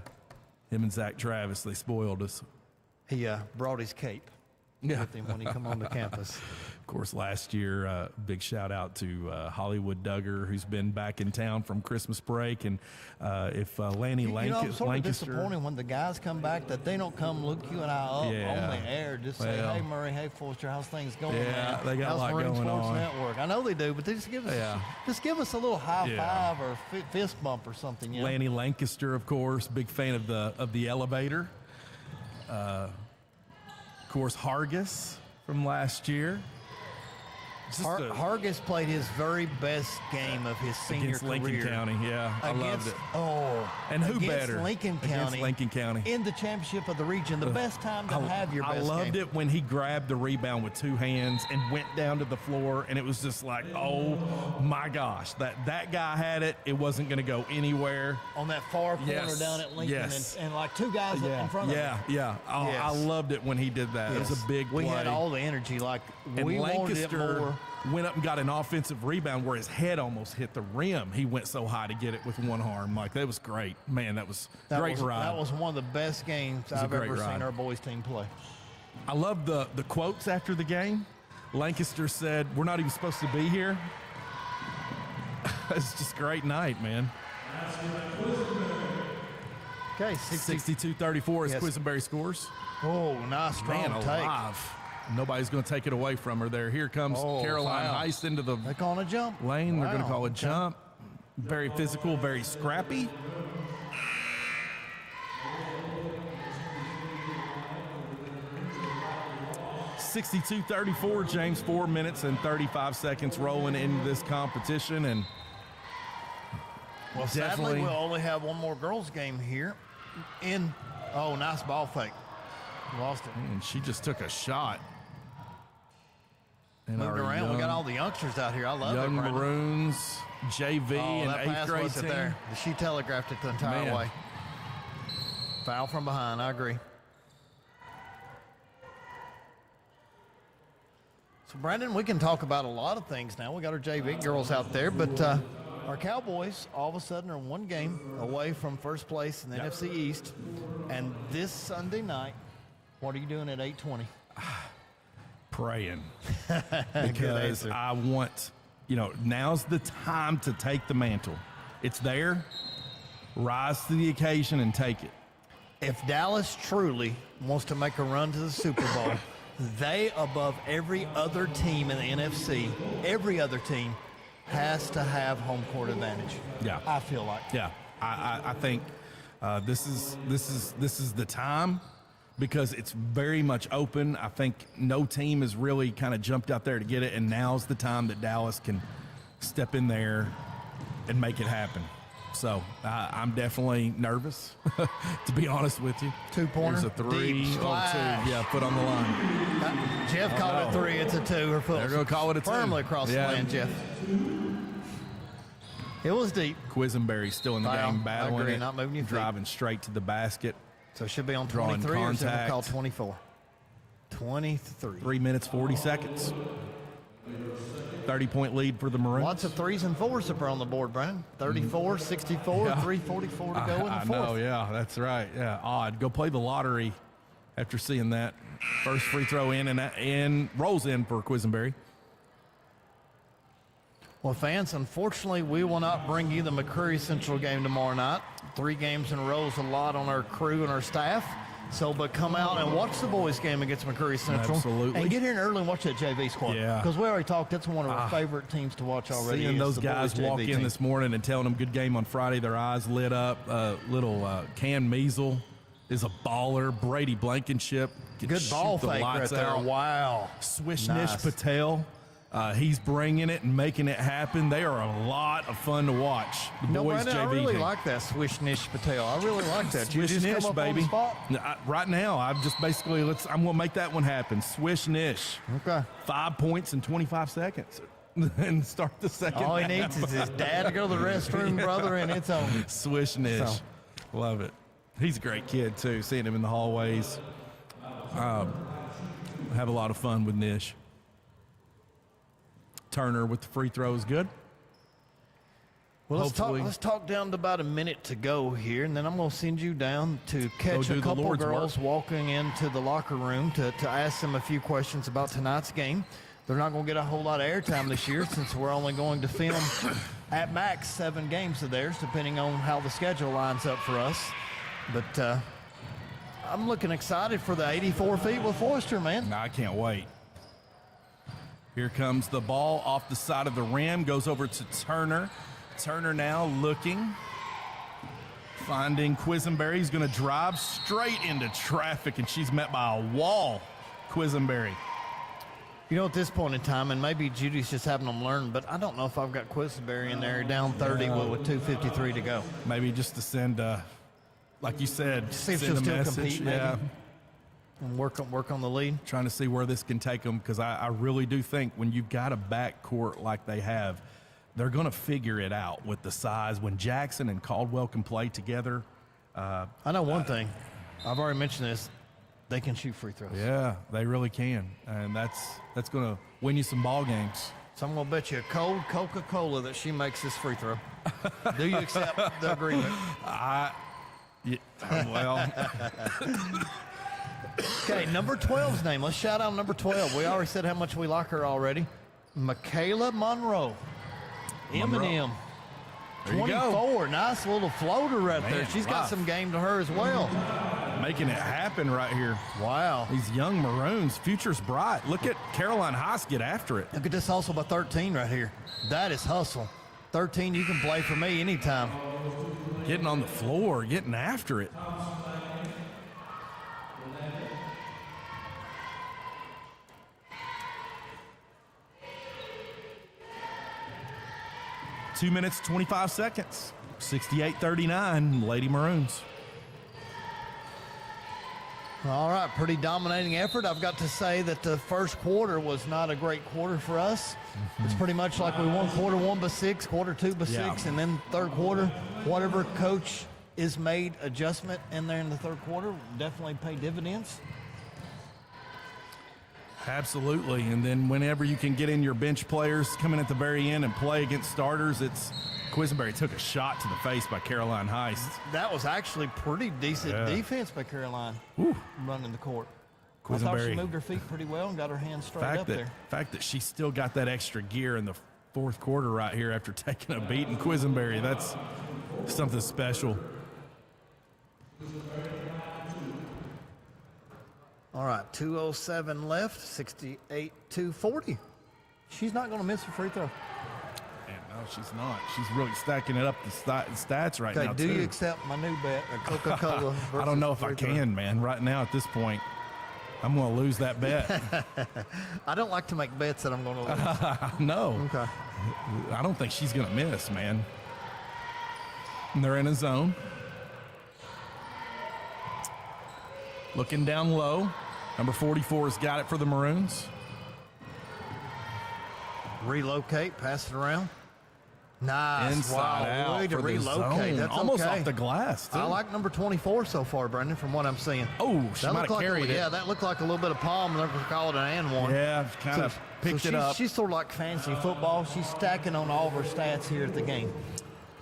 Him and Zach Travis, they spoiled us. He brought his cape with him when he come onto campus. course, last year, big shout out to Hollywood Duggar, who's been back in town from Christmas break. And if Lanny I'm sort of Lancaster. disappointed when the guys come back that they don't come look you and I up on the air. Just say, hey, Murray, hey, Forster, how's things going, man? They got how's a lot Marine going Sports on. Network? I know they do, but they just give us a little high five or fist bump or something. You know? Lanny Lancaster, of course, big fan of the elevator. Of course, Hargis from last year. Hargis played his very best game of his senior against career. Lincoln County, I loved it. And who better? Lincoln County. Against Lincoln County. In the championship of the region, the best time to have your best game. I loved it when he grabbed the rebound with two hands and went down to the floor, and it was just like, oh my gosh, that guy had it. It wasn't going to go anywhere. On that far corner down at Lincoln, and like two guys in front of him. I loved it when he did that. It was a big play. We had all the energy. Like, and we wanted it Lancaster more. Went up and got an offensive rebound where his head almost hit the rim. He went so high to get it with one arm. Like, that was great. Man, that was great ride. That was one of the best games I've ever seen our boys team play. I love the quotes after the game. Lancaster said, "We're not even supposed to be here." It's just a great night, man. Okay, 62-34 is Quisenberry scores. Oh, nice strong take. Alive. Nobody's going to take it away from her there. Here comes Caroline Heist into the They're calling a jump. lane. They're going to call a jump. Very physical, very scrappy. (62-34), James, 4 minutes and 35 seconds rolling into this competition. And sadly, we'll only have one more girls game here. Nice ball fake. Lost it. And she just took a shot. And moved around. We got all the youngsters out here. I love it. Young Maroons, JV, and that 8th grade wasn't team. there. She telegraphed it the entire way. Foul from behind. I agree. So, Brandon, we can talk about a lot of things now. We got our JV girls out there, but our Cowboys all of a sudden are one game away from first place in the NFC East. And this Sunday night, what are you doing at 8:20? Praying. Because I want, now's the time to take the mantle. It's there. Rise to the occasion and take it. If Dallas truly wants to make a run to the Super Bowl, they, above every other team in the NFC, every other team has to have home court advantage. Yeah. I feel like. Yeah. I think this is the time, because it's very much open. I think no team has really kind of jumped out there to get it, and now's the time that Dallas can step in there and make it happen. So I'm definitely nervous, to be honest with you. Two-pointer. There's a three. Deep splash. Two. Yeah, foot on the line. Jeff called it three. It's a two. Her foot They're going to call it a two. Firmly across the land, Jeff. It was deep. Quisenberry still in the game, battling it, not moving your feet. driving straight to the basket. So it should be on Drawing 23 or is it contact. call 24? 23. 3 minutes, 40 seconds. 30-point lead for the Maroons. Lots of threes and fours up on the board, Brandon. 34, 64, 344 to go in the fourth. I know, yeah, that's right. Yeah, odd. Go play the lottery after seeing that. First free throw in and rolls in for Quisenberry. Well, fans, unfortunately, we will not bring you the McCreary Central game tomorrow night. 3 games in a row is a lot on our crew and our staff. But come out and watch the boys' game against McCreary Central. Absolutely. And get here early and watch that JV squad. Yeah. Because we already talked, that's one of our favorite teams to watch already. Seeing those the guys boys' walk JV in team. this morning and telling them good game on Friday, their eyes lit up. Little Can Measle is a baller. Brady Blankenship. Good ball shoot the fake right lights there. out. Wow. Swishnish Nice. Patel. He's bringing it and making it happen. They are a lot of fun to watch. The boys' Brandon, JV I really team. like that Swishnish Patel. I really like that. You Swish just Nish, come up on the baby. spot? Right now, I'm just basically I'm going to make that one happen. Swish Nish. Okay. 5 points in 25 seconds, and start the second. All he half. needs is his dad to go to the restroom, brother, and it's on. Swish Nish. So. Love it. He's a great kid too. Seeing him in the hallways. Have a lot of fun with Nish. Turner with the free throw is good. Well, Hopefully. let's talk down to about a minute to go here, and then I'm going to send you down to catch do a the couple Lord's girls work. walking into the locker room to ask them a few questions about tonight's game. they're not going to get a whole lot of airtime this year since we're only going to film at max 7 games of theirs, depending on how the schedule lines up for us. But I'm looking excited for the 84 feet with Forrester, man. No, I can't wait. Here comes the ball off the side of the rim, goes over to Turner. Turner now looking, finding Quisenberry. He's going to drive straight into traffic, and she's met by a wall. Quisenberry. You know, at this point in time, and maybe Judy's just having them learn, but I don't know if I've got Quisenberry in there down 30 with 2:53 to go. Maybe just to send, like you said, See if send she'll a still message. compete, maybe. And work on the lead. Trying to see where this can take them, because I really do think when you've got a backcourt like they have, they're going to figure it out with the size. When Jackson and Caldwell can play together. I know one thing. I've already mentioned this. They can shoot free throws. Yeah, they really can. And that's going to win you some ball games. So I'm going to bet you a cold Coca-Cola that she makes this free throw. Do you accept the agreement? Yeah, well, Okay, number 12's name. Let's shout out number 12. We already said how much we like her already. Michaela Monroe. Eminem. There you go. 24. Nice little floater right there. Man, She's wow. got some game to her as well. making it happen right here. Wow. These young Maroons, future's bright. Look at Caroline Haas get after it. Look at this hustle by 13 right here. That is hustle. 13, you can play for me anytime. Getting on the floor, getting after it. Two minutes, 25 seconds. 68-39, Lady Maroons. All right, pretty dominating effort. I've got to say that the first quarter was not a great quarter for us. It's pretty much like we won quarter 1 by 6, quarter 2 by 6, and then third quarter, whatever coach is made adjustment in there in the third quarter definitely pay dividends. Absolutely, and then whenever you can get in your bench players coming at the very end and play against starters, it's Quisenberry took a shot to the face by Caroline Heist. That was actually pretty decent defense by Caroline running the court. I thought she Quisenberry. moved her feet pretty well and got her hands straight up there. Fact that she still got that extra gear in the fourth quarter right here after taking a beat in Quisenberry, that's something special. All right, 2:07 left, 68-40. She's not going to miss her free throw. Man, no, she's not. She's really stacking it up the stats right Okay, now, do too. you accept my new bet, a Coca-Cola? I don't know if I versus free can, man. Right now at this point, I'm going to lose that bet. throw? I don't like to make bets that I'm going to lose. No. Okay. I don't think she's going to miss, man. And they're in a zone. Looking down low. Number 44 has got it for the Maroons. Relocate, pass it around. Nice. Inside wow. out Way to for the relocate. zone. That's Almost okay. off the glass, too. I like number 24 so far, Brendan, from what I'm seeing. Oh, she That might looked have like carried it. Yeah, that looked like a little bit of palm. Never call it an and one. Yeah, kind of picked it up. She's sort of like fantasy football. She's stacking on all of her stats here at the game.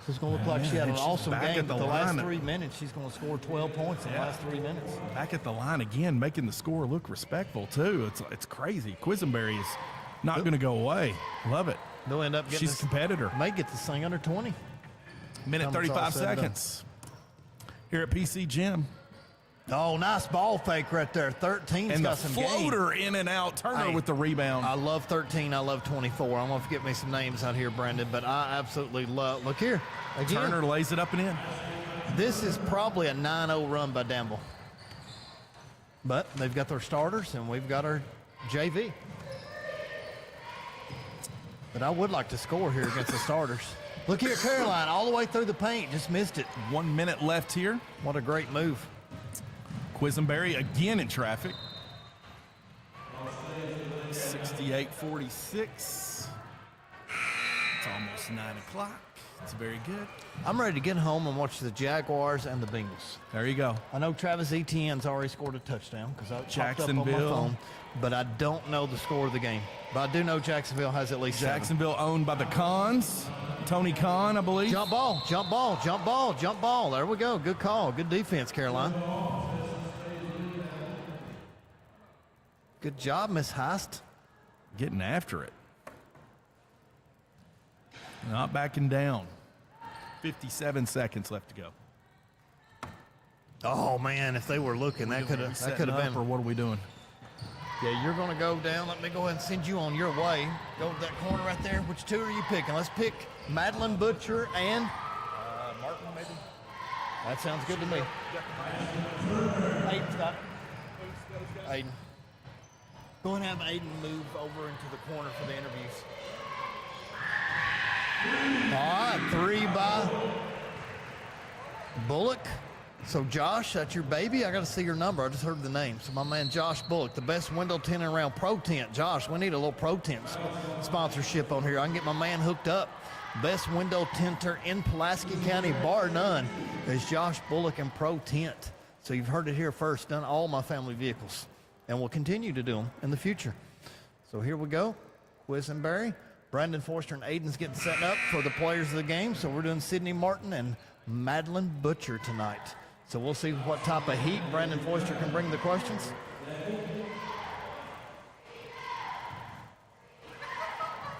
So it's going to look like she had an and she's awesome back game. at the But the last line. 3 minutes, she's going to score 12 points in the last 3 minutes. Back at the line again, making the score look respectful, too. It's crazy. Quisenberry is not going to go away. Love it. They'll end up getting She's a this, competitor. may get this thing under 20. Minute Time it's all 35 said and done. seconds here at PC Gym. Oh, nice ball fake right there. 13's And the got some game. floater in and out. Turner Hey, with the rebound. I love 13. I love 24. I'm going to get me some names out here, Brandon, but I absolutely love. Look here. Again, Turner lays it up and in. this is probably a 9-0 run by Danville. But they've got their starters, and we've got our JV. But I would like to score here against the starters. Look here, Caroline, all the way through the paint. Just missed it. 1 minute left here. What a great move. Quisenberry again in traffic. 68-46. It's almost 9 o'clock. It's very good. I'm ready to get home and watch the Jaguars and the Bengals. There you go. I know Travis Etienne's already scored a touchdown because I popped up on my Jacksonville. phone, but I don't know the score of the game. But I do know Jacksonville has at least 7. Jacksonville owned by the Cons. Tony Khan, I believe. Jump ball, jump ball, jump ball, jump ball. There we go. Good call. Good defense, Caroline. Good job, Miss Heist. getting after it. Not backing down. 57 seconds left to go. Oh, man, if they were looking, that could have been. Or what are we doing? Yeah, you're going to go down. Let me go ahead and send you on your way. Go to that corner right there. Which two are you picking? Let's pick Madeline Butcher and Martin, maybe? that sounds good to me. Aiden's got it. Aiden. Go ahead and have Aiden move over into the corner for the interviews. All right, 3 by Bullock. So, Josh, that's your baby. I got to see your number. I just heard the name. So, my man Josh Bullock, the best window tinting around, Pro Tint. Josh, we need a little Pro Tint sponsorship on here. I can get my man hooked up. Best window tinter in Pulaski County, bar none, is Josh Bullock and Pro Tint. So, you've heard it here first. Done all my family vehicles, and we'll continue to do them in the future. So, here we go. Quisenberry. Brandon Forster and Aiden's getting set up for the players of the game. So, we're doing Sydney Martin and Madeline Butcher tonight. So we'll see what type of heat Brandon Forster can bring the questions.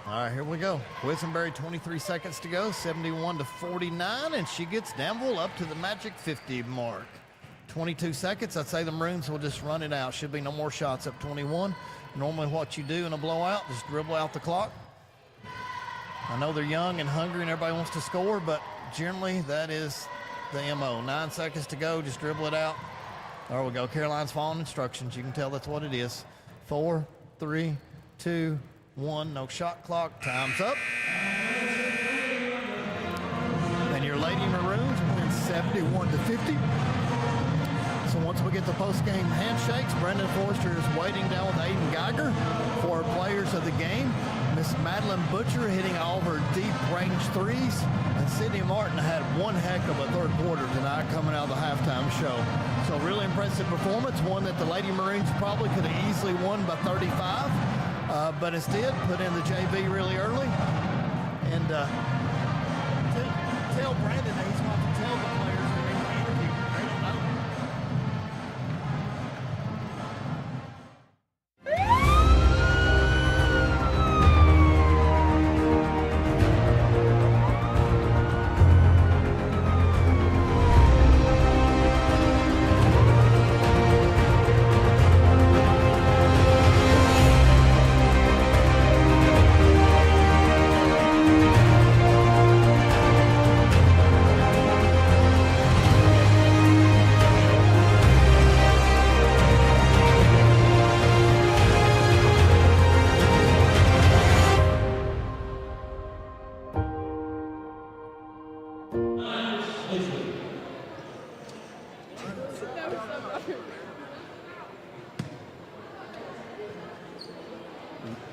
All right, here we go. Quisenberry, 23 seconds to go, 71-49, and she gets Danville up to the magic 50 mark. 22 seconds. I'd say the Maroons will just run it out. Should be no more shots up 21. Normally what you do in a blowout, just dribble out the clock. I know they're young and hungry and everybody wants to score, but generally that is the MO. 9 seconds to go, just dribble it out. There we go. Caroline's following instructions. You can tell that's what it is. 4, 3, 2, 1. No shot clock. Time's up. And your Lady Maroons win 71-50. So once we get the post-game handshakes, Brendan Forster is waiting down with Aiden Geiger for players of the game. Miss Madeline Butcher hitting all of her deep-range threes. And Sydney Martin had one heck of a third quarter tonight coming out of the halftime show. So really impressive performance, one that the Lady Maroons probably could have easily won by 35. But instead, put in the JV really early. And tell Brandon that he's going to tell the players that they can interview. They don't know.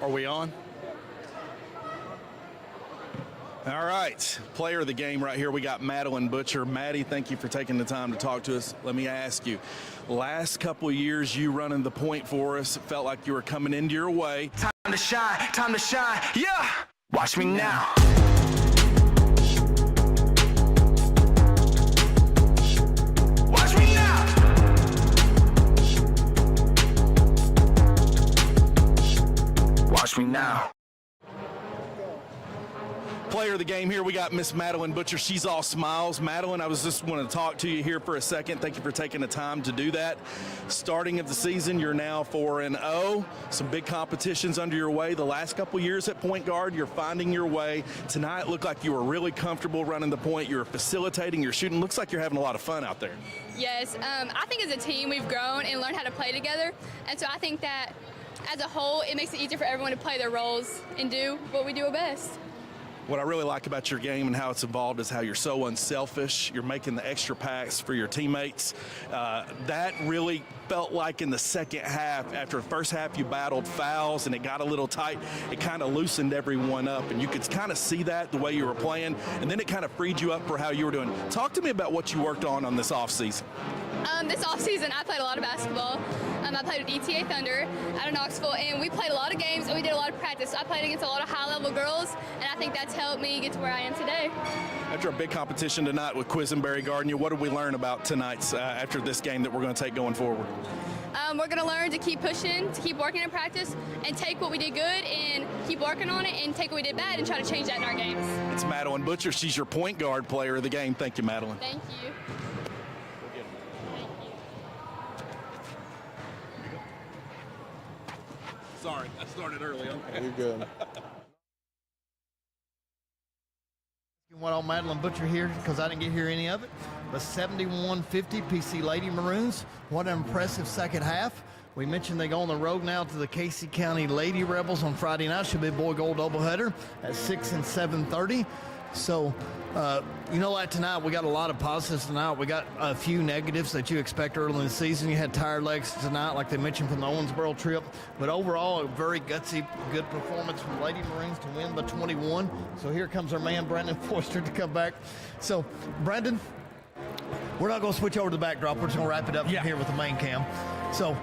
Are we on? All right, player of the game right here. We got Madeline Butcher. Maddie, thank you for taking the time to talk to us. Let me ask you, last couple of years you running the point for us, it felt like you were coming into your way. Time to shine, yeah! Watch me now. Watch me now! Watch me now. Player of the game here, we got Miss Madeline Butcher. She's all smiles. Madeline, I was just wanting to talk to you here for a second. Thank you for taking the time to do that. Starting of the season, you're now 4-0. Some big competitions under your way. The last couple years at point guard, you're finding your way. Tonight looked like you were really comfortable running the point. You were facilitating, you're shooting. Looks like you're having a lot of fun out there. Yes, I think as a team we've grown and learned how to play together. And so I think that as a whole, it makes it easier for everyone to play their roles and do what we do best. What I really like about your game and how it's evolved is how you're so unselfish. You're making the extra packs for your teammates. That really felt like in the second half, after the first half you battled fouls and it got a little tight, it kind of loosened everyone up, and you could kind of see that the way you were playing, and then it kind of freed you up for how you were doing. Talk to me about what you worked on this offseason. This offseason, I played a lot of basketball. I played with ETA Thunder out of Knoxville, and we played a lot of games, and we did a lot of practice. So I played against a lot of high-level girls, and I think that's helped me get to where I am today. After a big competition tonight with Quisenberry Gardner, what did we learn about tonight's after this game that we're going to take going forward? We're going to learn to keep pushing, to keep working in practice, and take what we did good and keep working on it, and take what we did bad and try to change that in our games. It's Madeline Butcher. She's your point guard player of the game. Thank you, Madeline. Thank you. Sorry, I started early. Okay. You're good. What on Madeline Butcher here, because I didn't get here any of it. The 71-50 PC Lady Maroons. What an impressive second half. We mentioned they go on the road now to the Casey County Lady Rebels on Friday night. Should be a boy-gold doubleheader at 6 and 7:30. So, like tonight, we got a lot of positives tonight. We got a few negatives that you expect early in the season. You had tired legs tonight, like they mentioned from the Owensboro trip. But overall, a very gutsy, good performance from Lady Maroons to win by 21. So here comes our man, Brandon Forster, to come back. So, Brandon, we're not going to switch over to the backdrop. We're just going to wrap it up from here with the main cam. So,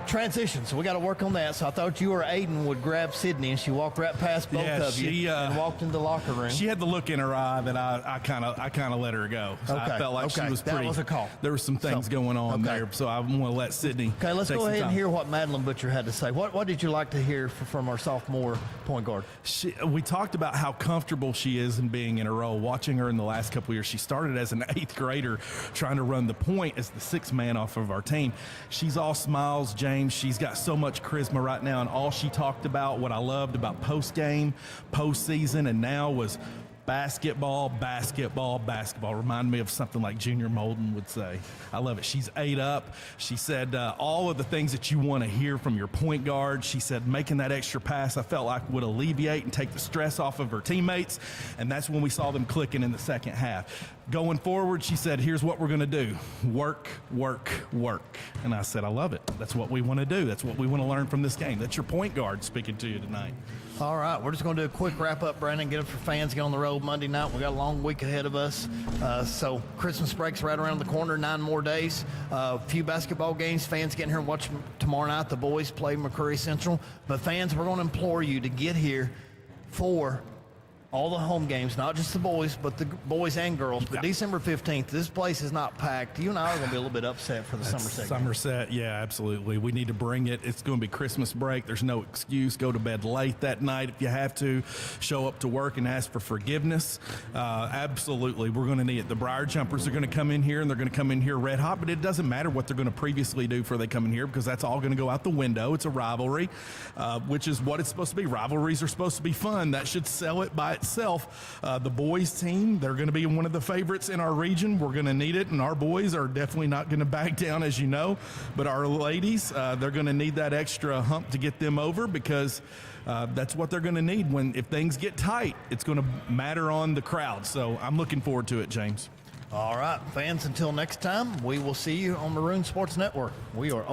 transition, so we got to work on that. So I thought you or Aiden would grab Sydney, and she walked right past both of you and walked into the locker room. She had the look in her eye that I kind of let her go. So I felt like she was pretty. That was a call. There were some things going on there, so I want to let Sydney. Okay, let's take go ahead some and time. hear what Madeline Butcher had to say. What did you like to hear from our sophomore point guard? We talked about how comfortable she is in being in her role. Watching her in the last couple of years, she started as an 8th grader trying to run the point as the 6th man off of our team. She's all smiles, James. She's got so much charisma right now, and all she talked about, what I loved about post-game, postseason, and now was basketball, basketball, basketball. Remind me of something like Junior Molden would say. I love it. She's ate up. She said all of the things that you want to hear from your point guard. She said making that extra pass I felt like would alleviate and take the stress off of her teammates, and that's when we saw them clicking in the second half. Going forward, she said, here's what we're going to do. Work, work, work. And I said, I love it. That's what we want to do. That's what we want to learn from this game. That's your point guard speaking to you tonight. All right, we're just going to do a quick wrap-up, Brandon, get it for fans, get on the road Monday night. We got a long week ahead of us. So Christmas break's right around the corner, 9 more days. A few basketball games. Fans getting here and watch tomorrow night. The boys play McCurry Central. But fans, we're going to implore you to get here for all the home games, not just the boys, but the boys and girls. But December 15th, this place is not packed. You and I are going to be a little bit upset for the Somerset game. Somerset, yeah, absolutely. We need to bring it. It's going to be Christmas break. There's no excuse. Go to bed late that night if you have to. Show up to work and ask for forgiveness. Absolutely, we're going to need it. The Briar Jumpers are going to come in here, and they're going to come in here red hot, but it doesn't matter what they're going to previously do before they come in here, because that's all going to go out the window. It's a rivalry, which is what it's supposed to be. Rivalries are supposed to be fun. That should sell it by itself. The boys team, they're going to be one of the favorites in our region. We're going to need it, and our boys are definitely not going to back down, as you know. But our ladies, they're going to need that extra hump to get them over, because that's what they're going to need. If things get tight, it's going to matter on the crowd. So I'm looking forward to it, James. All right, fans, until next time, we will see you on Maroon Sports Network. We are